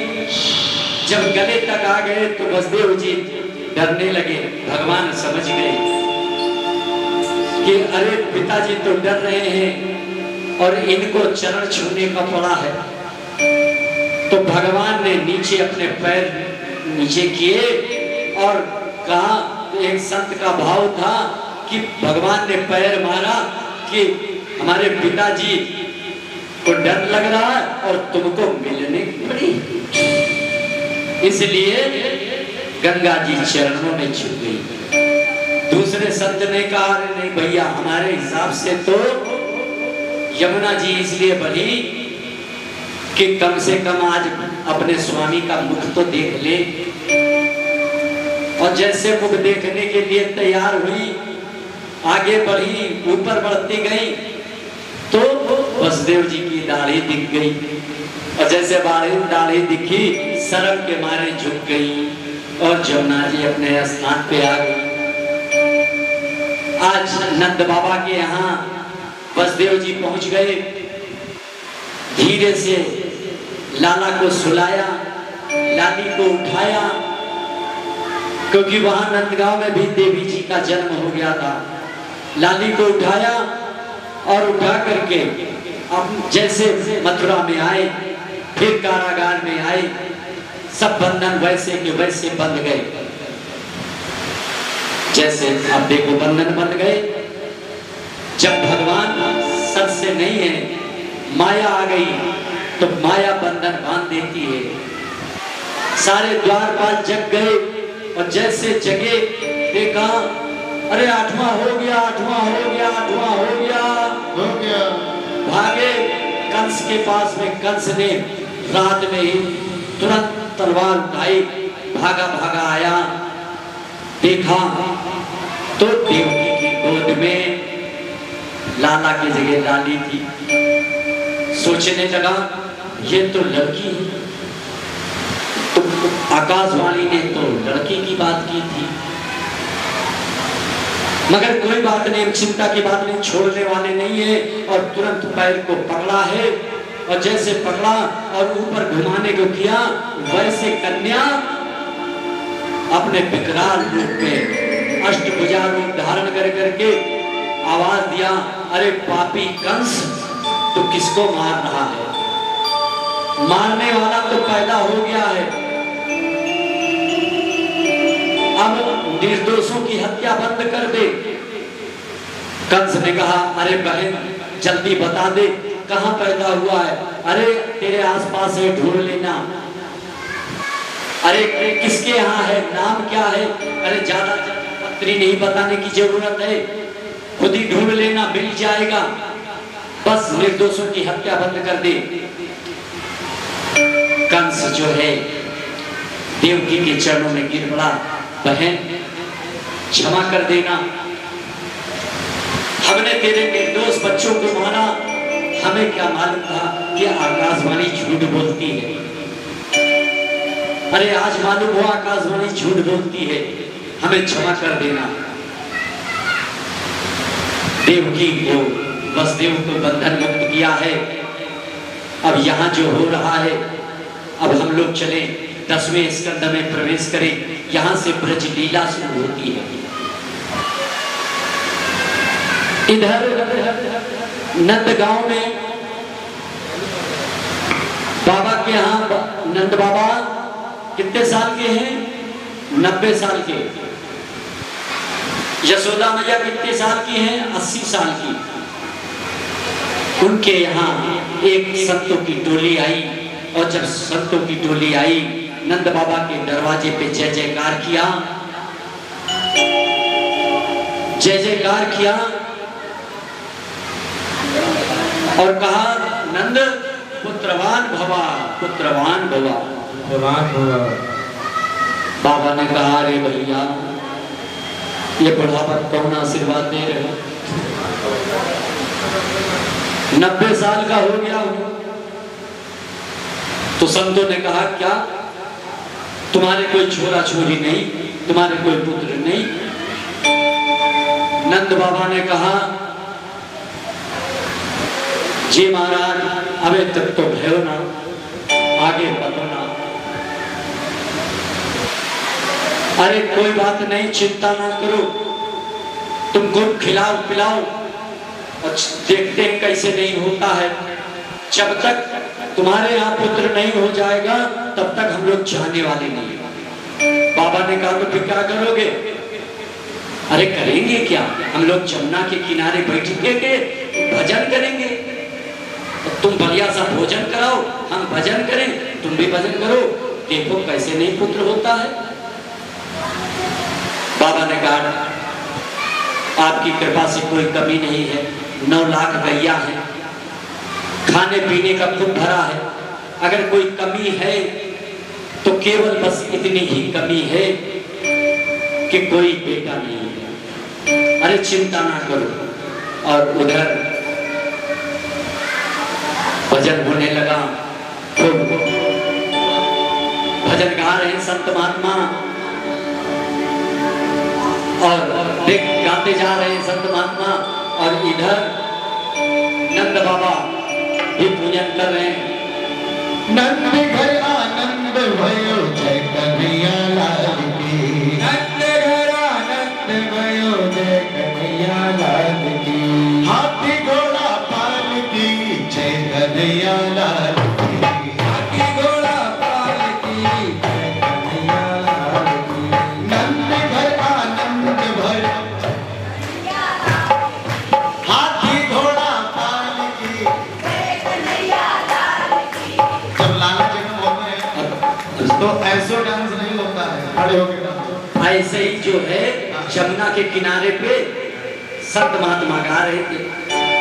जब गले तक आ गए तो वसुदेव जी डरने लगे। भगवान समझ गए कि अरे पिताजी तो डर रहे हैं और इनको चरण छूने का पड़ा है। तो भगवान ने नीचे अपने पैर नीचे किए और कहा, एक संत का भाव था कि भगवान ने पैर मारा कि हमारे पिताजी को डर लग रहा है और तुमको मिलने पड़ी, इसलिए गंगा जी चरणों में छू गई। दूसरे संत ने कहा अरे नहीं भैया, हमारे हिसाब से तो यमुना जी इसलिए बनी कि कम से कम आज अपने स्वामी का मुख तो देख ले। और जैसे मुख देखने के लिए तैयार हुई, आगे बढ़ी, ऊपर बढ़ती गई तो वसुदेव जी की दाढ़ी दिख गई। और जैसे दाढ़ी दिखी, शर्म के मारे झुक गई और जमुना जी अपने स्थान पे आ गई। आज नंद बाबा के यहाँ वसुदेव जी पहुंच गए। धीरे से लाला को सुलाया, लाली को उठाया, क्योंकि वहां नंदगांव में भी देवी जी का जन्म हो गया था। लाली को उठाया और उठा करके अब जैसे मथुरा में आए, फिर कारागार में आए, सब बंधन वैसे के वैसे बंध गए। जैसे आप देखो बंधन बंध गए। जब भगवान सत से नहीं है, माया आ गई तो माया बंधन बांध देती है। सारे द्वारपाल जग गए और जैसे जगे देखा अरे 8वां हो गया, 8वां हो गया, 8वां हो गया। भागे कंस के पास में। कंस ने रात में ही तुरंत तलवार उठाई, भागा भागा आया, देखा तो देवकी की गोद में लाला की जगह लाली थी। सोचने लगा ये तो लड़की है। तो आकाशवाणी ने तो लड़की की बात की थी, मगर कोई बात नहीं, चिंता की बात नहीं, छोड़ने वाले नहीं है। और तुरंत पैर को पकड़ा है और जैसे पकड़ा और ऊपर घुमाने को किया, वैसे कन्या अपने विकराल रूप में अष्टभुजा रूप धारण कर करके आवाज दिया, अरे पापी कंस, तो किसको मार रहा है? मारने वाला तो पैदा हो गया है, अब निर्दोषों की हत्या बंद कर दे। कंस ने कहा, अरे बहन जल्दी बता दे कहां पैदा हुआ है? अरे तेरे आसपास है, ढूंढ लेना। अरे किसके यहाँ है, नाम क्या है? अरे ज्यादा पत्री नहीं बताने की जरूरत है, खुद ही ढूंढ लेना, मिल जाएगा। बस निर्दोषों की हत्या बंद कर दे। कंस जो है देवकी के चरणों में गिर पड़ा, बहन क्षमा कर देना, हमने तेरे निर्दोष बच्चों को मारा, हमें क्या मालूम था कि आकाशवाणी झूठ बोलती है। अरे आज मालूम हुआ आकाशवाणी झूठ बोलती है, हमें क्षमा कर देना। देवकी को वसुदेव को बंधन मुक्त किया है। अब यहाँ जो हो रहा है, अब हम लोग चले 10वें स्कंद में प्रवेश करें। यहाँ से ब्रज लीला शुरू होती है। इधर नंदगांव में बाबा के यहाँ नंद बाबा कितने साल के हैं? 90 साल के। यशोदा मैया कितने साल की हैं? 80 साल की। उनके यहाँ एक संतों की टोली आई, और जब संतों की टोली आई, नंद बाबा के दरवाजे पे जय जयकार किया, जय जयकार किया और कहा, नंद पुत्रवान भवा, पुत्रवान भवा, पुत्रवान भवा। बाबा ने कहा, अरे भैया ये बुढ़ापा कौन आशीर्वाद दे रहे हो? 90 साल का हो गया हूं। तो संतों ने कहा, क्या तुम्हारे कोई छोरा छोरी नहीं, तुम्हारे कोई पुत्र नहीं? नंद बाबा ने कहा, जी महाराज अबे तक तो भयो ना, आगे बढ़ो ना। अरे कोई बात नहीं, चिंता ना करो, तुमको खिलाओ पिलाओ और देखते हैं कैसे नहीं होता है। जब तक तुम्हारे यहाँ पुत्र नहीं हो जाएगा तब तक हम लोग जाने वाले नहीं। बाबा ने कहा, तो फिर क्या करोगे? अरे करेंगे क्या, हम लोग जमुना के किनारे बैठेंगे, भजन करेंगे। तुम बढ़िया सा भोजन कराओ, हम भजन करें, तुम भी भजन करो, देखो कैसे नहीं पुत्र होता है। बाबा ने कहा, आपकी कृपा से कोई कमी नहीं है। 9 लाख गैया है, खाने पीने का खूब भरा है। अगर कोई कमी है तो केवल बस इतनी ही कमी है कि कोई बेटा नहीं है। अरे चिंता ना करो। और उधर भजन होने लगा, खूब भजन गा रहे हैं संत महात्मा, और देख गाते जा रहे हैं संत महात्मा। और इधर नंद बाबा भी पूजन कर रहे हैं। नंद घर आनंद भयो जय कन्हैया लाल की। नंद घर आनंद भयो जय कन्हैया लाल की। हाथी घोड़ा पाल की जय कन्हैया लाल की। हाथी घोड़ा पाल की जय कन्हैया लाल की। नंद घर आनंद भयो हाथी घोड़ा पाल की। जब लाला जन्म होते हैं तो ऐसो डांस नहीं होता है, खड़े होकर। ऐसे ही जो है यमुना के किनारे पे संत महात्मा गा रहे थे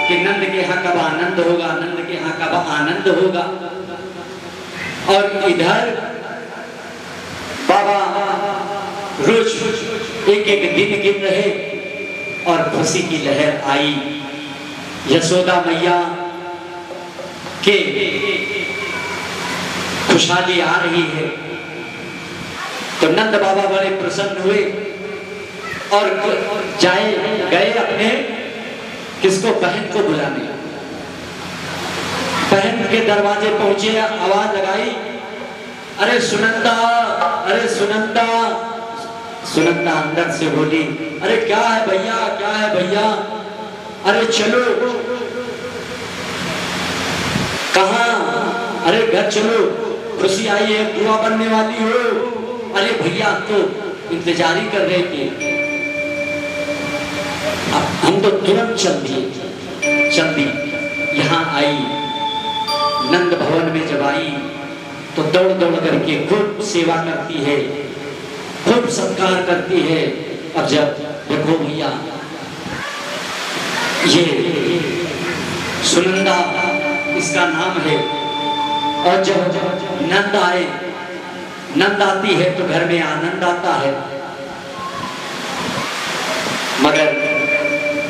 कि नंद के यहाँ कब आनंद होगा, नंद के यहाँ कब आनंद होगा। और इधर बाबा रोज एक एक दिन गिन रहे और खुशी की लहर आई। यशोदा मैया के खुशहाली आ रही है तो नंद बाबा बड़े प्रसन्न हुए और गए अपने किसको, बहन को बुलाने। बहन के दरवाजे पहुंचे, आवाज लगाई, अरे सुनंदा, अरे सुनंदा। सुनंदा अंदर से बोली, अरे क्या है भैया, क्या है भैया, अरे चलो। कहाँ? अरे घर चलो, खुशी आई है, बुआ बनने वाली हो। अरे भैया तो इंतजार ही कर रहे थे, हम तो तुरंत चल दी। यहाँ आई, नंद भवन में जब आई तो दौड़ दौड़ करके खूब सेवा करती है, खूब सत्कार करती है। अब जब देखो भैया ये सुनंदा इसका नाम है, और जब नंद आए, नंद आती है तो घर में आनंद आता है। मगर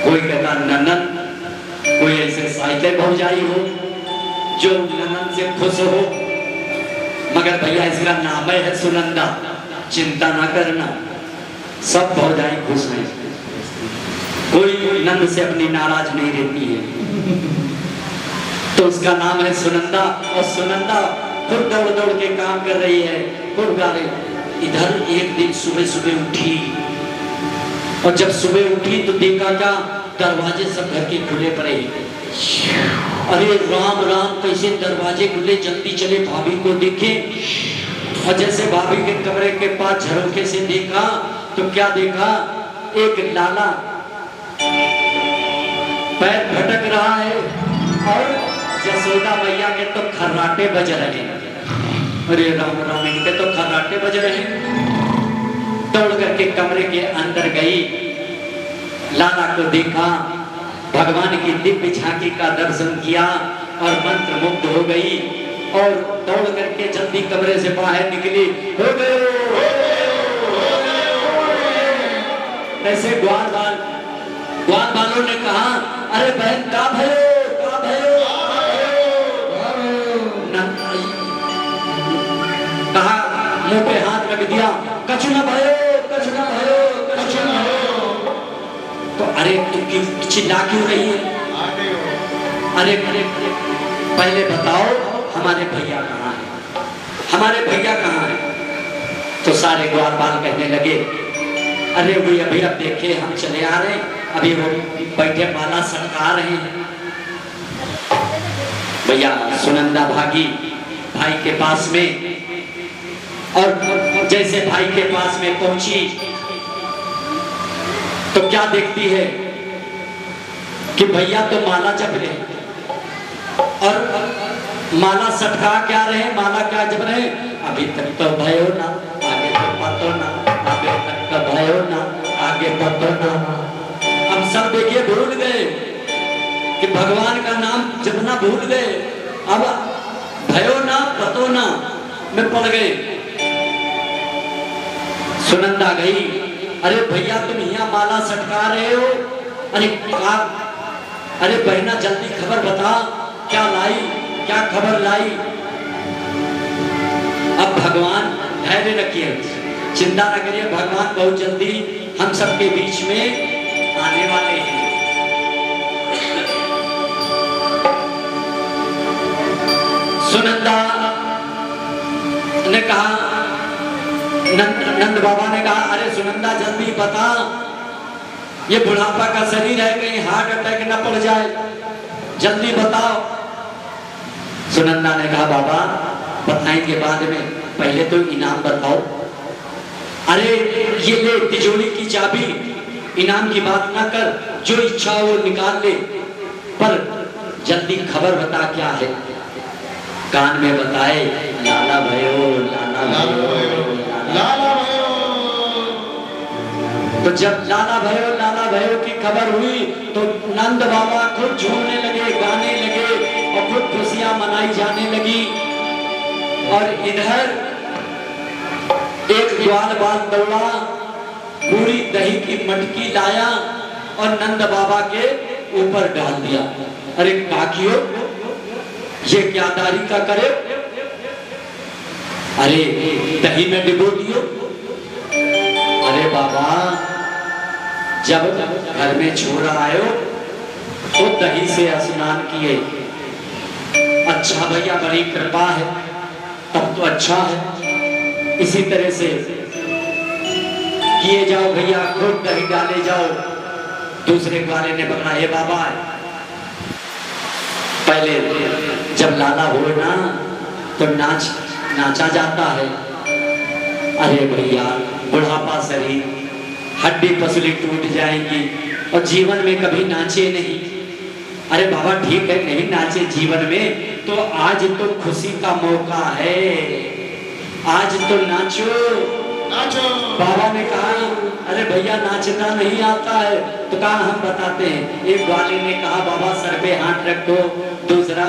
कोई कहता ननन, कोई ऐसे साहित्य भौजाई हो जो ननन से खुश हो, मगर भैया इसका नाम है सुनंदा, चिंता ना करना, सब भौजाई खुश हैं। कोई नंद से अपनी नाराज नहीं रहती है। तो उसका नाम है सुनंदा। और सुनंदा खुद दौड़ दौड़ के काम कर रही है, खुद गा रही। इधर एक दिन सुबह सुबह उठी, और जब सुबह उठी तो देखा क्या, दरवाजे सब घर के खुले पड़े। अरे राम राम, कैसे दरवाजे खुले, जल्दी चले भाभी को देखे। और जैसे भाभी के कमरे के पास झरोखे से देखा तो क्या देखा, एक लाला पैर भटक रहा है और यशोदा मैया के तो खर्राटे बज रहे हैं। अरे राम राम, इनके तो खर्राटे बज रहे हैं। दौड़ करके कमरे के अंदर गई, लाला को देखा, भगवान की दिव्य झांकी का दर्शन किया और मंत्र मुग्ध हो गई। और दौड़ करके जल्दी कमरे से बाहर निकली। हो गए ऐसे ग्वाल वालों ने कहा, अरे बहन का भयो, का भयो, कहा, मुंह पे हाथ रख दिया, कछु ना भयो, कछु ना भयो, कछु ना भयो। तो अरे तू चिल्ला क्यों रही है? अरे पहले बताओ हमारे भैया कहाँ हैं, हमारे भैया कहाँ हैं? तो सारे ग्वाल बाल कहने लगे, अरे वो अभी अब देखे हम चले आ रहे, अभी वो बैठे माला सटका रहे हैं। भैया सुनंदा भागी भाई के पास में, और जैसे भाई के पास में पहुंची तो क्या देखती है कि भैया तो माला जप रहे और माला सटका क्या रहे, माला क्या जप रहे। अभी तक तो भयो ना, आगे तो पतो ना, अभी तक तो भयो ना, आगे पतो ना। अब देखिए भूल गए कि भगवान का नाम जपना भूल गए। अब भयो ना पतो ना में पड़ गए। सुनंदा गई, अरे भैया तुम यहाँ माला सटका रहे हो? अरे बहना जल्दी खबर बता, क्या लाई, क्या खबर लाई? अब भगवान धैर्य रखिए, चिंता न करिए, भगवान बहुत जल्दी हम सबके बीच में आने वाले हैं। सुनंदा ने कहा, नंद बाबा ने कहा, अरे सुनंदा जल्दी बता, ये बुढ़ापा का शरीर है, कहीं हार्ट अटैक न पड़ जाए, जल्दी बताओ। सुनंदा ने कहा, बाबा बताएंगे बाद में, पहले तो इनाम बताओ। अरे ये ले तिजोरी की चाबी, इनाम की बात ना कर, जो इच्छा हो निकाल ले, पर जल्दी खबर बता क्या है। कान में बताए, लाला भयो, लाला भयो, लाला भयो। तो जब लाला भयो की खबर हुई तो नंद बाबा खुद झूमने लगे, गाने लगे और खुद खुशियां मनाई जाने लगी। और इधर एक ग्वाल बाल दौड़ा, पूरी दही की मटकी लाया और नंद बाबा के ऊपर डाल दिया। अरे काकियो, ये क्या दारी का करे? अरे दही में डिबो दियो। अरे बाबा, जब घर में छोरा आयो तो दही से स्नान किए। अच्छा भैया, बड़ी कृपा है, तब तो अच्छा है। इसी तरह से किए जाओ भैया, खूब दही डाले जाओ। दूसरे ग्वाले ने पकड़ा, हे बाबा, पहले जब लाला हो ना तो नाचा जाता है। अरे भैया, बुढ़ापा शरीर, हड्डी पसली टूट जाएंगी और जीवन में कभी नाचे नहीं। अरे बाबा ठीक है, नहीं नाचे जीवन में तो आज तो खुशी का मौका है, आज तो नाचो नाचो। बाबा ने कहा, अरे भैया नाचना नहीं आता है, तो कहा हम बताते हैं। एक ग्वाले ने कहा, बाबा सर पे हाथ रखो, दूसरा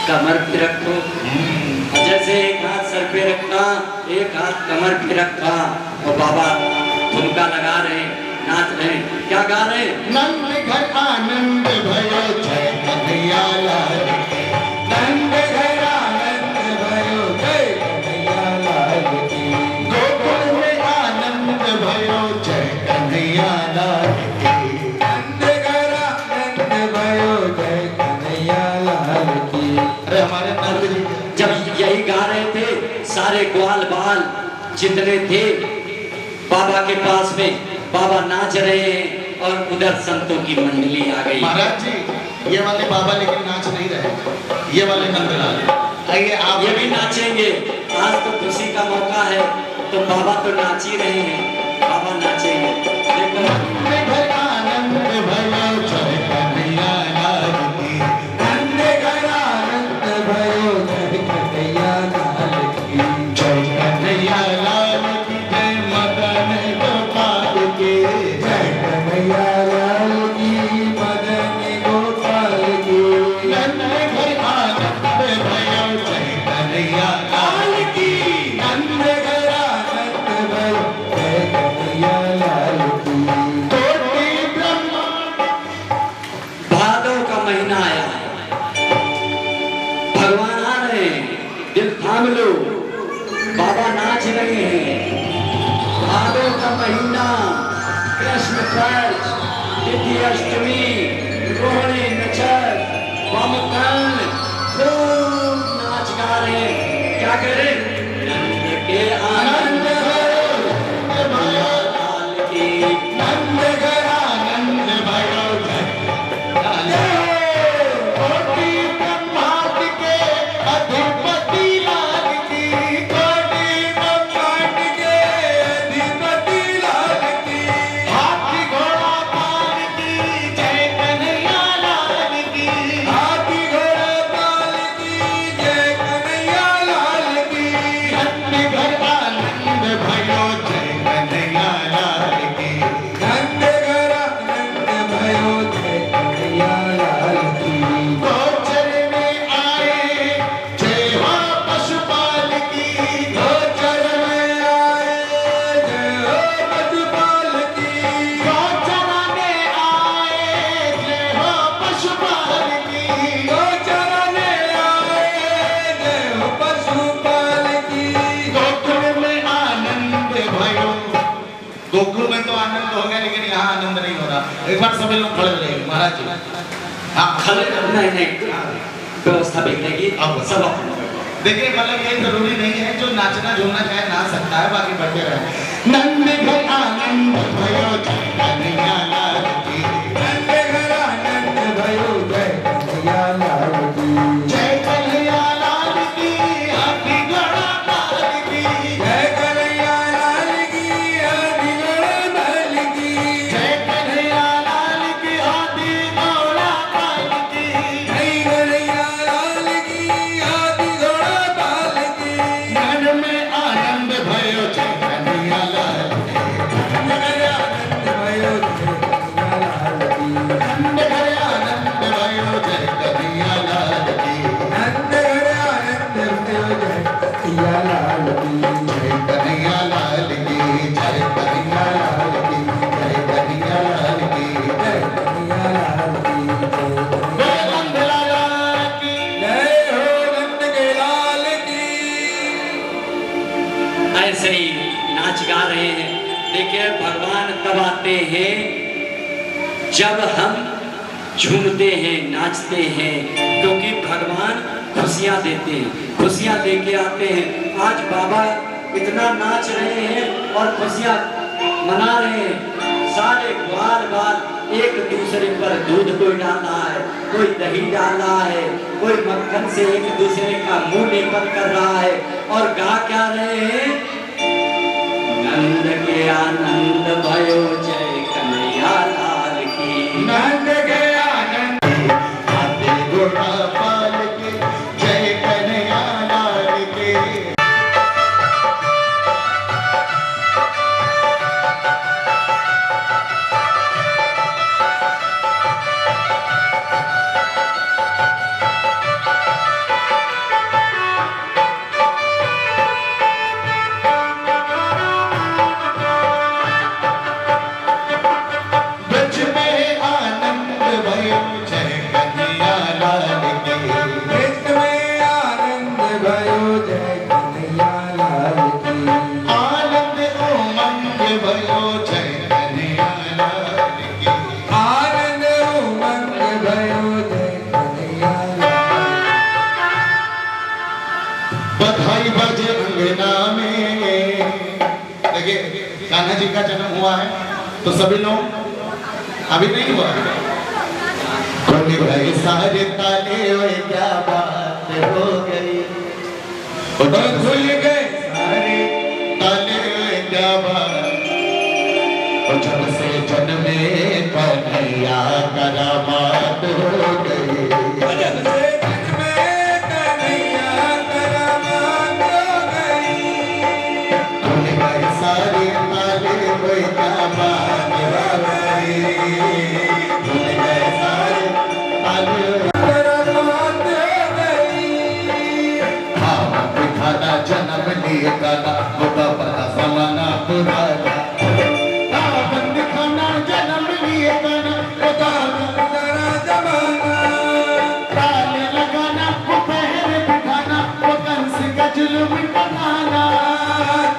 कमर पे रखो। जैसे एक हाथ सर पे रखा, एक हाथ कमर पे रखा और बाबा ठुमका लगा रहे, नाच रहे। क्या गा रहे? नंद घर आनंद भयो, जय कन्हैया लाल। नंद घर आनंद भयो, जय कन्हैया लाल की। गोकुल में आनंद भयो, जय कन्हैया लाल की। नंद घर आनंद भयो, जय कन्हैया लाल की। अरे हमारे नंद जी जब यही गा रहे थे, सारे ग्वाल बाल जितने थे बाबा के पास में, बाबा नाच रहे हैं और उधर संतों की मंडली आ गई। महाराज जी, ये वाले बाबा लेकिन नाच नहीं रहे, ये वाले नंदलाल। आइए आप ये भी नाचेंगे, आज तो खुशी का मौका है, तो बाबा तो नाच ही रहे हैं, बाबा नाचेंगे। देखो, घर आनंद भयो, जय कन्हैया लाल की। नंद घर आनंद भयो, जय कन्हैया लाल की। जय कन्हैया लाल की, जय मदन गोपाल की। जय कन्हैया लाल की, मदन गोपाल की। नंद घर आनंद भयो, जय कन्हैया लाल की। नंद घर आनंद भयो, जय कन्हैया लाल की। कोटि ब्रह्मांड। भादव का महीना आया है, भगवान आ रहे हैं, दिल थाम लो, बाबा नाच रहे हैं। भादव का महीना, कृष्ण पक्ष, तिथि अष्टमी, रोहिणी नक्षत्र, वामकर्ण, खूब नाच गा रहे हैं। क्या करें? नंद के आनंद भयो, लाल की। नंद घर आनंद भयो, जय लाल। कोटि ब्रह्मांड के अधिपति लाल की। कोटि ब्रह्मांड के अधिपति लाल की। हाथी घोड़ा पाल की, जय कन्हैया लाल की। हाथी घोड़ा पाल की, जय कन्हैया लाल की। नंद घर आनंद हो गया, लेकिन यहाँ आनंद नहीं हो रहा। एक बार सभी लोग खड़े रहिए महाराज जी। हाँ खड़े नहीं नहीं व्यवस्था बिगड़ेगी। अब सब देखिए, मतलब ये जरूरी नहीं है जो नाचना झूमना चाहे नाच सकता है, बाकी बैठे रहे। नंद घर आनंद भयो जय कन्हैया लाल की, नंद घर आनंद भयो जय कन्हैया लाल की, जय कन्हैया लाल की, हाथी घोड़ा पाल की, जय कन्हैया लाल की, हाथी घोड़ा पाल की, जय कन्हैया लाल की, हाथी घोड़ा पाल की, जय कन्हैया लाल की, हाथी घोड़ा पाल की, मन में आनंद भयो जय कन्हैया लाल की, नंद घर आनंद भयो जय कन्हैया लाल की, नंद घर आनंद भयो जय कन्हैया लाल की, नंद घर आनंद भयो जय कन्हैया लाल की, जय कन्हैया लाल की, जय कन्हैया लाल की, जय कन्हैया लाल की, जय कन्हैया लाल की, जय नंद लाला की। जय हो नंद के लाल की। ऐसे ही नाच गा रहे हैं। देखिए भगवान तब आते हैं जब हम झूमते हैं, नाचते हैं, क्योंकि भगवान खुशियाँ देते हैं, खुशियाँ देके आते हैं। आज बाबा इतना नाच रहे हैं और खुशियाँ मना रहे हैं। सारे बार बार एक दूसरे पर दूध कोई डाला है, कोई दही डाला है, कोई मक्खन से एक दूसरे का मुंह लेपन कर रहा है और गा क्या रहे हैं? नंद के आनंद भयो जय कन्हैया लाल की, नंद के आनंद हाथी घोड़ा पाल के, जय कन्हैया लाल के। ब्रज में आनंद भयो जय कन्हैया लाल के, ब्रज में आनंद भयो जय कन्हैया लाल की, आनंद उमंग भयो जय कन्हैया लाल के, आनंद उमंग भयो जय कन्हैया लाल की। बधाई बजे अंगना में। देखिए कान्हा जी का जन्म हुआ है तो सभी लोग अभी नहीं हुआ है। कोई भाई सारे ताले हुए, क्या बात हो गई, खुल गए सारे ताले हुए, क्या बात। जब से जन्मे कन्हैया करामात हो गई, जब से जन्मे कन्हैया करामात हो गई। खुल गए सारे ताले हुए, क्या बात हो गई, खुल गए सारे ताले हुए। करामात हो गई। हाँ दिखाना जन्म लिए गाना होगा बड़ा समाना पुराना, हाँ दिखाना जन्म लिए गाना होगा जरा जमाना ताले लगाना, वो पहरे बिठाना, वो कंस का जुल्म बनाना,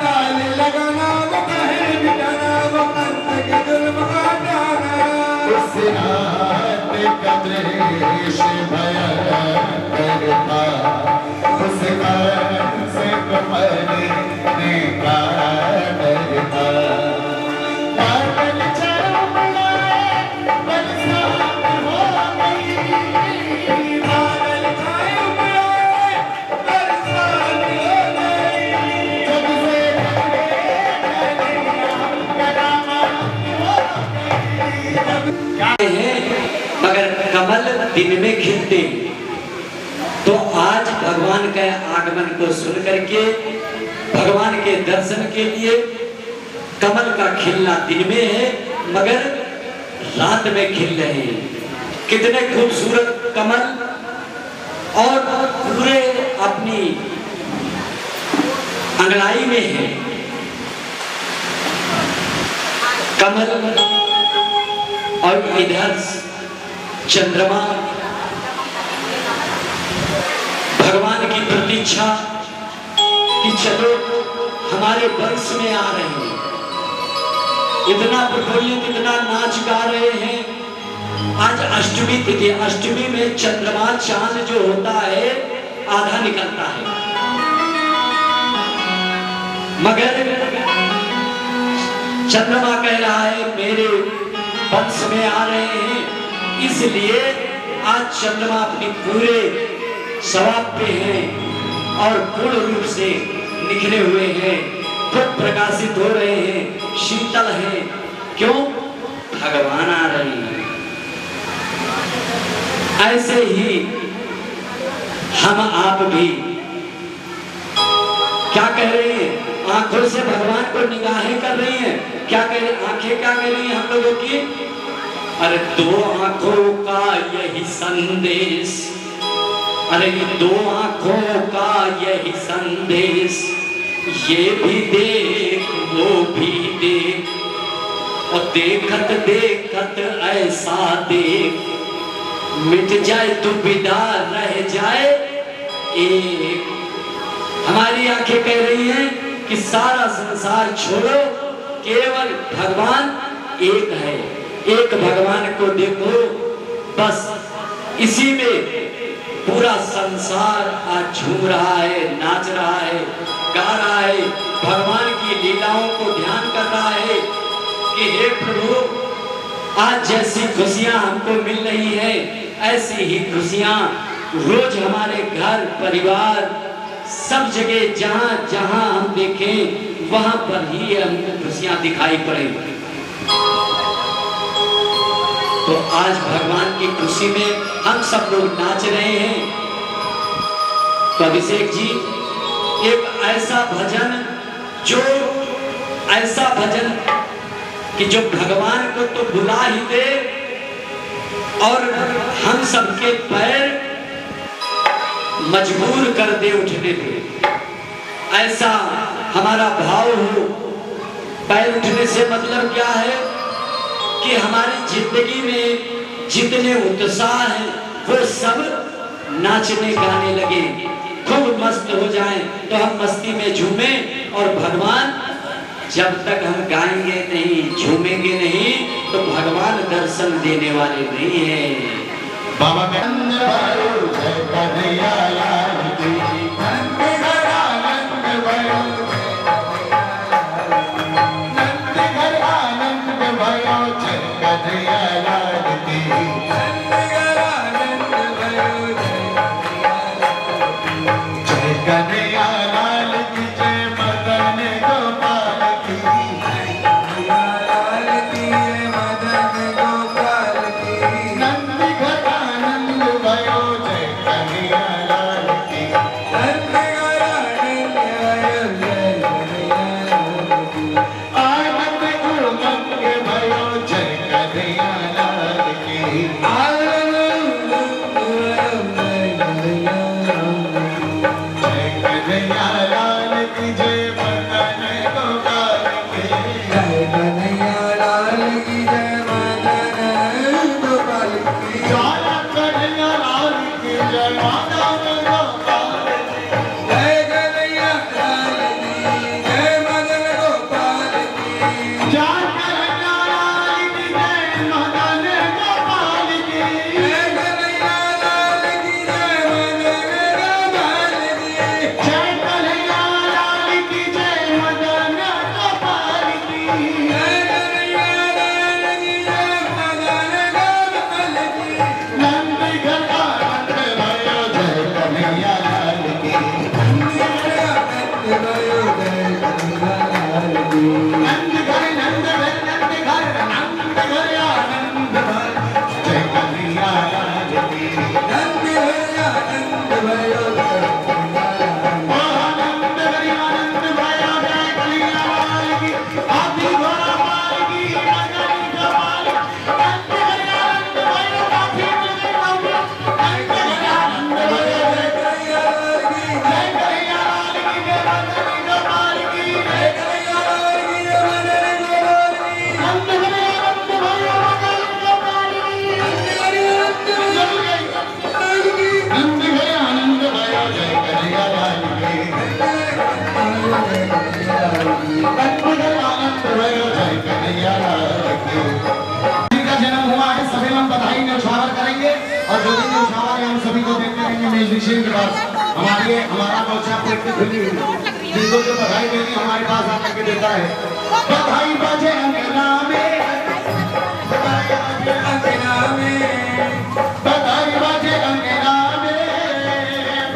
ताले लगाना, वो पहरे बिठाना, वो कंस के जुल्म हटाना। उस रात का दृश्य भयंकर था, उस कंस को मरने का डर था। पागल चारों बुलाए, बरसात हो गई, पागल छाए बुलाए, बरसात हो गई। जब से करामात हो गई। हैं मगर कमल दिन में खिलते हैं। तो आज भगवान के आगमन को सुन करके भगवान के दर्शन के लिए कमल का खिलना दिन में है मगर रात में खिल रहे हैं। कितने खूबसूरत कमल और पूरे अपनी अंगड़ाई में है कमल और इधर चंद्रमा भगवान की प्रतीक्षा कि चलो हमारे वंश में आ रहे हैं। इतना प्रफुल्लित, इतना नाच गा रहे हैं। आज अष्टमी तिथि, अष्टमी में चंद्रमा चांद जो होता है आधा निकलता है, मगर चंद्रमा कह रहा है मेरे वंश में आ रहे हैं, इसलिए आज चंद्रमा अपनी पूरे स्वभाव पे हैं और पूर्ण रूप से निखरे हुए हैं, खूब प्रकाशित हो रहे हैं, शीतल हैं। क्यों? भगवान आ रहे हैं। ऐसे ही हम आप भी क्या कह रहे हैं? आंखों से भगवान को निगाहें कर रही हैं। क्या कह रही? आंखें क्या कह रही हैं हम लोगों की? अरे दो आंखों का यही संदेश, अरे दो आंखों का यही संदेश, ये भी देख वो भी देख, और देखत देखत ऐसा देख, मिट जाए तो विदा रह जाए एक। हमारी आंखें कह रही हैं कि सारा संसार छोड़ो, केवल भगवान एक है, एक भगवान को देखो, बस इसी में पूरा संसार आज झूम रहा है, नाच रहा है, गा रहा है, भगवान की लीलाओं को ध्यान कर रहा है कि हे प्रभु, आज जैसी खुशियां हमको मिल रही है ऐसी ही खुशियां रोज हमारे घर परिवार सब जगह जहां जहां हम देखें वहां पर ही हमको खुशियां दिखाई पड़े। तो आज भगवान की खुशी में हम सब लोग नाच रहे हैं। तो अभिषेक जी एक ऐसा भजन, जो ऐसा भजन कि जो भगवान को तो बुला ही दे और हम सबके पैर मजबूर कर दे उठने पे, ऐसा हमारा भाव हो। पैर उठने से मतलब क्या है कि हमारी जिंदगी में जितने उत्साह है वो सब नाचने गाने लगे, खूब मस्त हो जाएं, तो हम मस्ती में झूमें। और भगवान जब तक हम गाएंगे नहीं, झूमेंगे नहीं, तो भगवान दर्शन देने वाले नहीं है। बाबा में जय कन्हैया लाल की, नंद घर आनंद भयो, नंद घर आनंद भयो, जय कन्हैया लाल की, नंद घर आनंद भयो, जय कन्हैया लाल की, जय मदन गोपाल की, जय कन्हैया लाल की, जय मदन गोपाल की, नंद घर आनंद भयो, जय कन्हैया लाल की, नंद घर आनंद भयो, जय कन्हैया लाल की, आनंद उमंग भयो, जय कन्हैया लाल की, आनंद उमंग भयो, जय कन्हैया लाल की, जय मदन गोपाल की, जय कन्हैया लाल की, जय मदन गोपाल की, जय कन्हैया लाल की, जय मदन गोपाल की, जय कन्हैया लाल की, जय मदन गोपाल की, जय कन्हैया लाल की, जय मदन गोपाल की, जय कन्हैया लाल की, जय मदन गोपाल की, जय कन्हैया लाल की, जय म्यूजिशियन के पास हमारा मोर्चा प्रैक्टिस खुली हुई, जिनको जो बधाई देनी हमारे पास आकर के देता है। बधाई बजे अंगना में, बधाई बजे अंगना में, बधाई बजे अंगना में,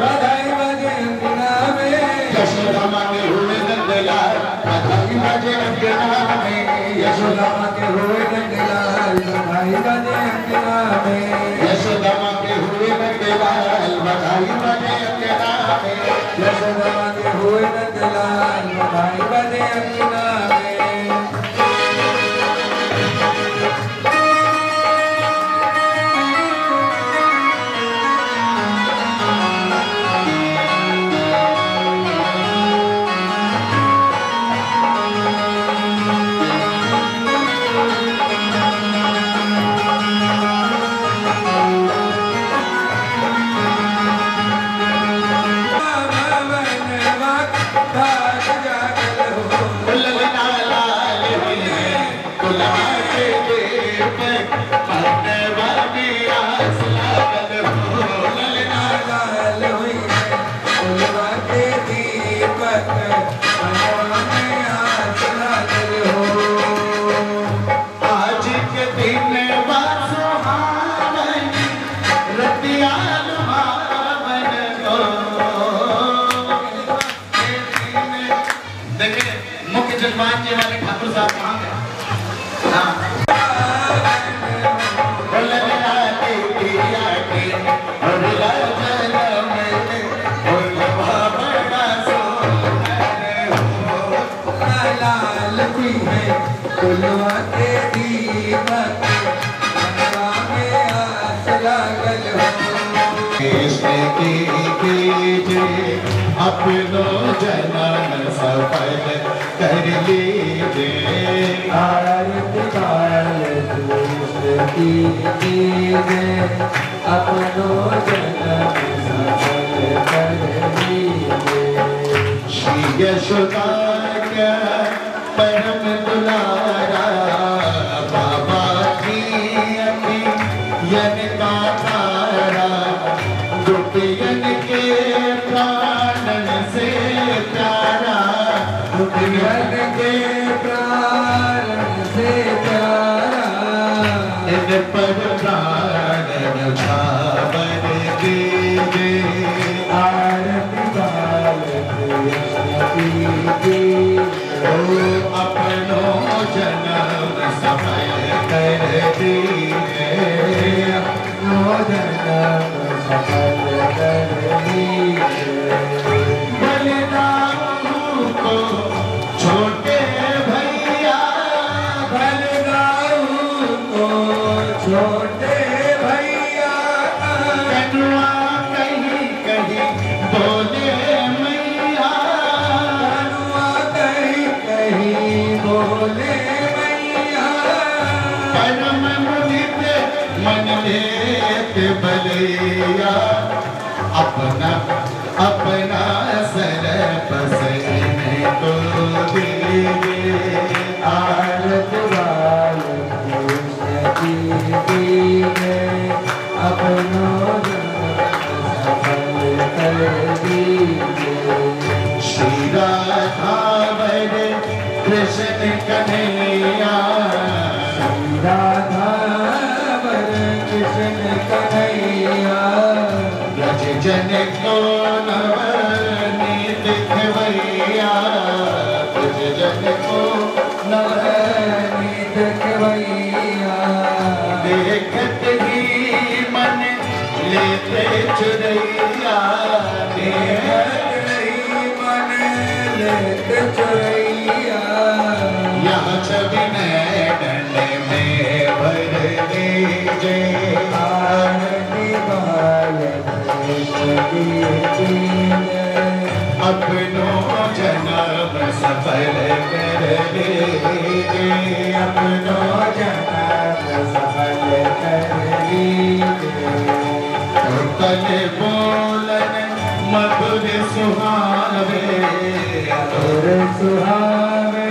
बधाई बजे अंगना में, यशोदा माँ के हुए नंदलाल, बधाई बजे अंगना में, यशोदा माँ के हुए नंदलाल, बधाई बजे अंगना में, यशोदा माँ के हुए नंदलाल, बधाई बजे अंगना में, यशोदा माँ के हुए नंदलाल, बधाई बजे अंगना में। मुख्य जजमान जी वाले ठाकुर साहब कहाँ गए? कुलवा के दीपक मनवा में आस लागल हो, कृष्ण कीजिए अपनो जन्म सफल कर लीजिए। आरती काल कृष्ण कीजिए अपनो जन्म सफल कर लीजिए। श्री यशोदा का परम दुलारा बाबा की अभियन का तारा, गोपियन के प्राणन से प्यारा, गोपियन के प्राणन से प्यारा, इन पर प्राणन भावन दीजिए। आरती काल कृष्ण कीजिए अपनो जन्म सफल कर दीजिए, अपनो जन्म सफल कर दीजिए। बलिदाऊ को छोटे भैया, बलिदाऊ को छोटे भैया, कनुआ कहीं कहीं बोले मैया, कनुआ कहीं कहीं बोले मैया, परम मुदित मन लेत बलैया, अपना अपना सरप इनको दीजिए। आरत वाल कृष्ण कीजिए अपनो सफल कर दीजिए। श्री राधा वर कृष्ण कन्हैया, श्री राधा वर कृष्ण कन्हैया, ब्रज जन को नवनीत खवैया, ब्रज जन को नवनीत खवैया, देखत ही मन लेते चुरैया, देखत ही मन लेते चुरैया, यहाँ छवि नैनन में भर दीजिए। आरती बाल कृष्ण कीजिए अपनो जन्म सफल कर लीजिए, अपनो जन्म सफल कर लीजिए। कल बोलन मधुर सुहावे, मधुर सुहावे,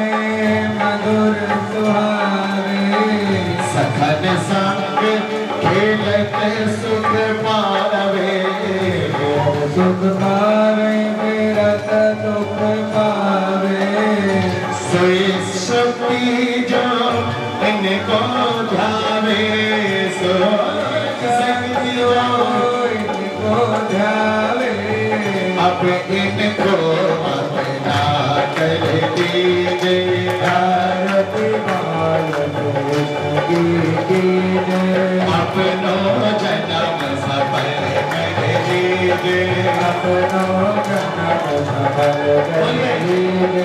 मधुर सुहावे, सखन संग खेलत सुख पावे, सुख पावे विरत दुख पावे सोई शक्ति जो इनको ध्यावे सोई शक्ति जो इनको ध्यावे अब इनको अपना कर दीजिए भारती बाल अपनो जन्म सफल कर दीजिए अपनो जन्म सफल कर दीजिए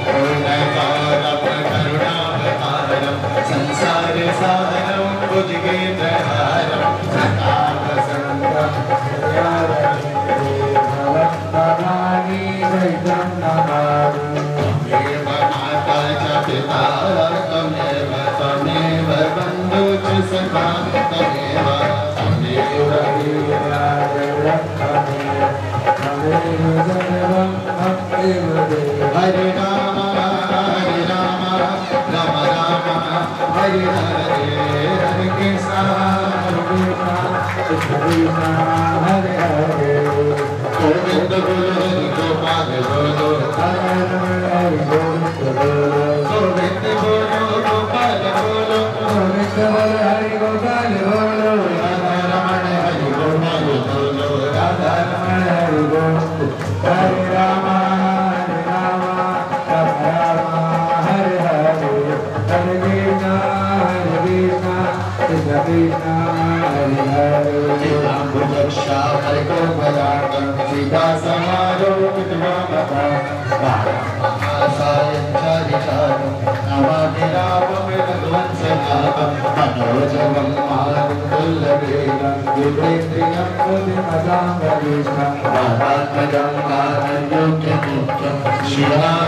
करुणावतारम करुणावतारम संसार सारम भुजगेन्द्रहारम सदा वसंतम भवत्तमानि सहितं नमामि त्वमेव माता च पिता त्वमेव त्वमेव बन्धु च सखा त्वमेव त्वमेव हरे राम राम राम हरे हरे हरे कृष्ण हरे हरे गोविंद बोलो हरि गोपाल बोलो हरे गोविंद गोविंद बोलो गोपाल बोलो हरि गोपाल बोलो राधा रमण हरि गोपाल बोलो राधा रमण हरि गोविंद हरे राम राम राम हरे हरे हरे कृष्ण कृष्ण कृष्ण हरे हरे रक्षा हरि गोपाल सीता समारो विद्वा मता महासायं चारिचारं नवादिरापं विध्वंसनापं मनोजवं मारुतुल्लभेदं विप्रेन्द्रियं बुद्धिमतां वरिष्ठं वातात्मजं कारणयोग्यमुख्यं श्रीराम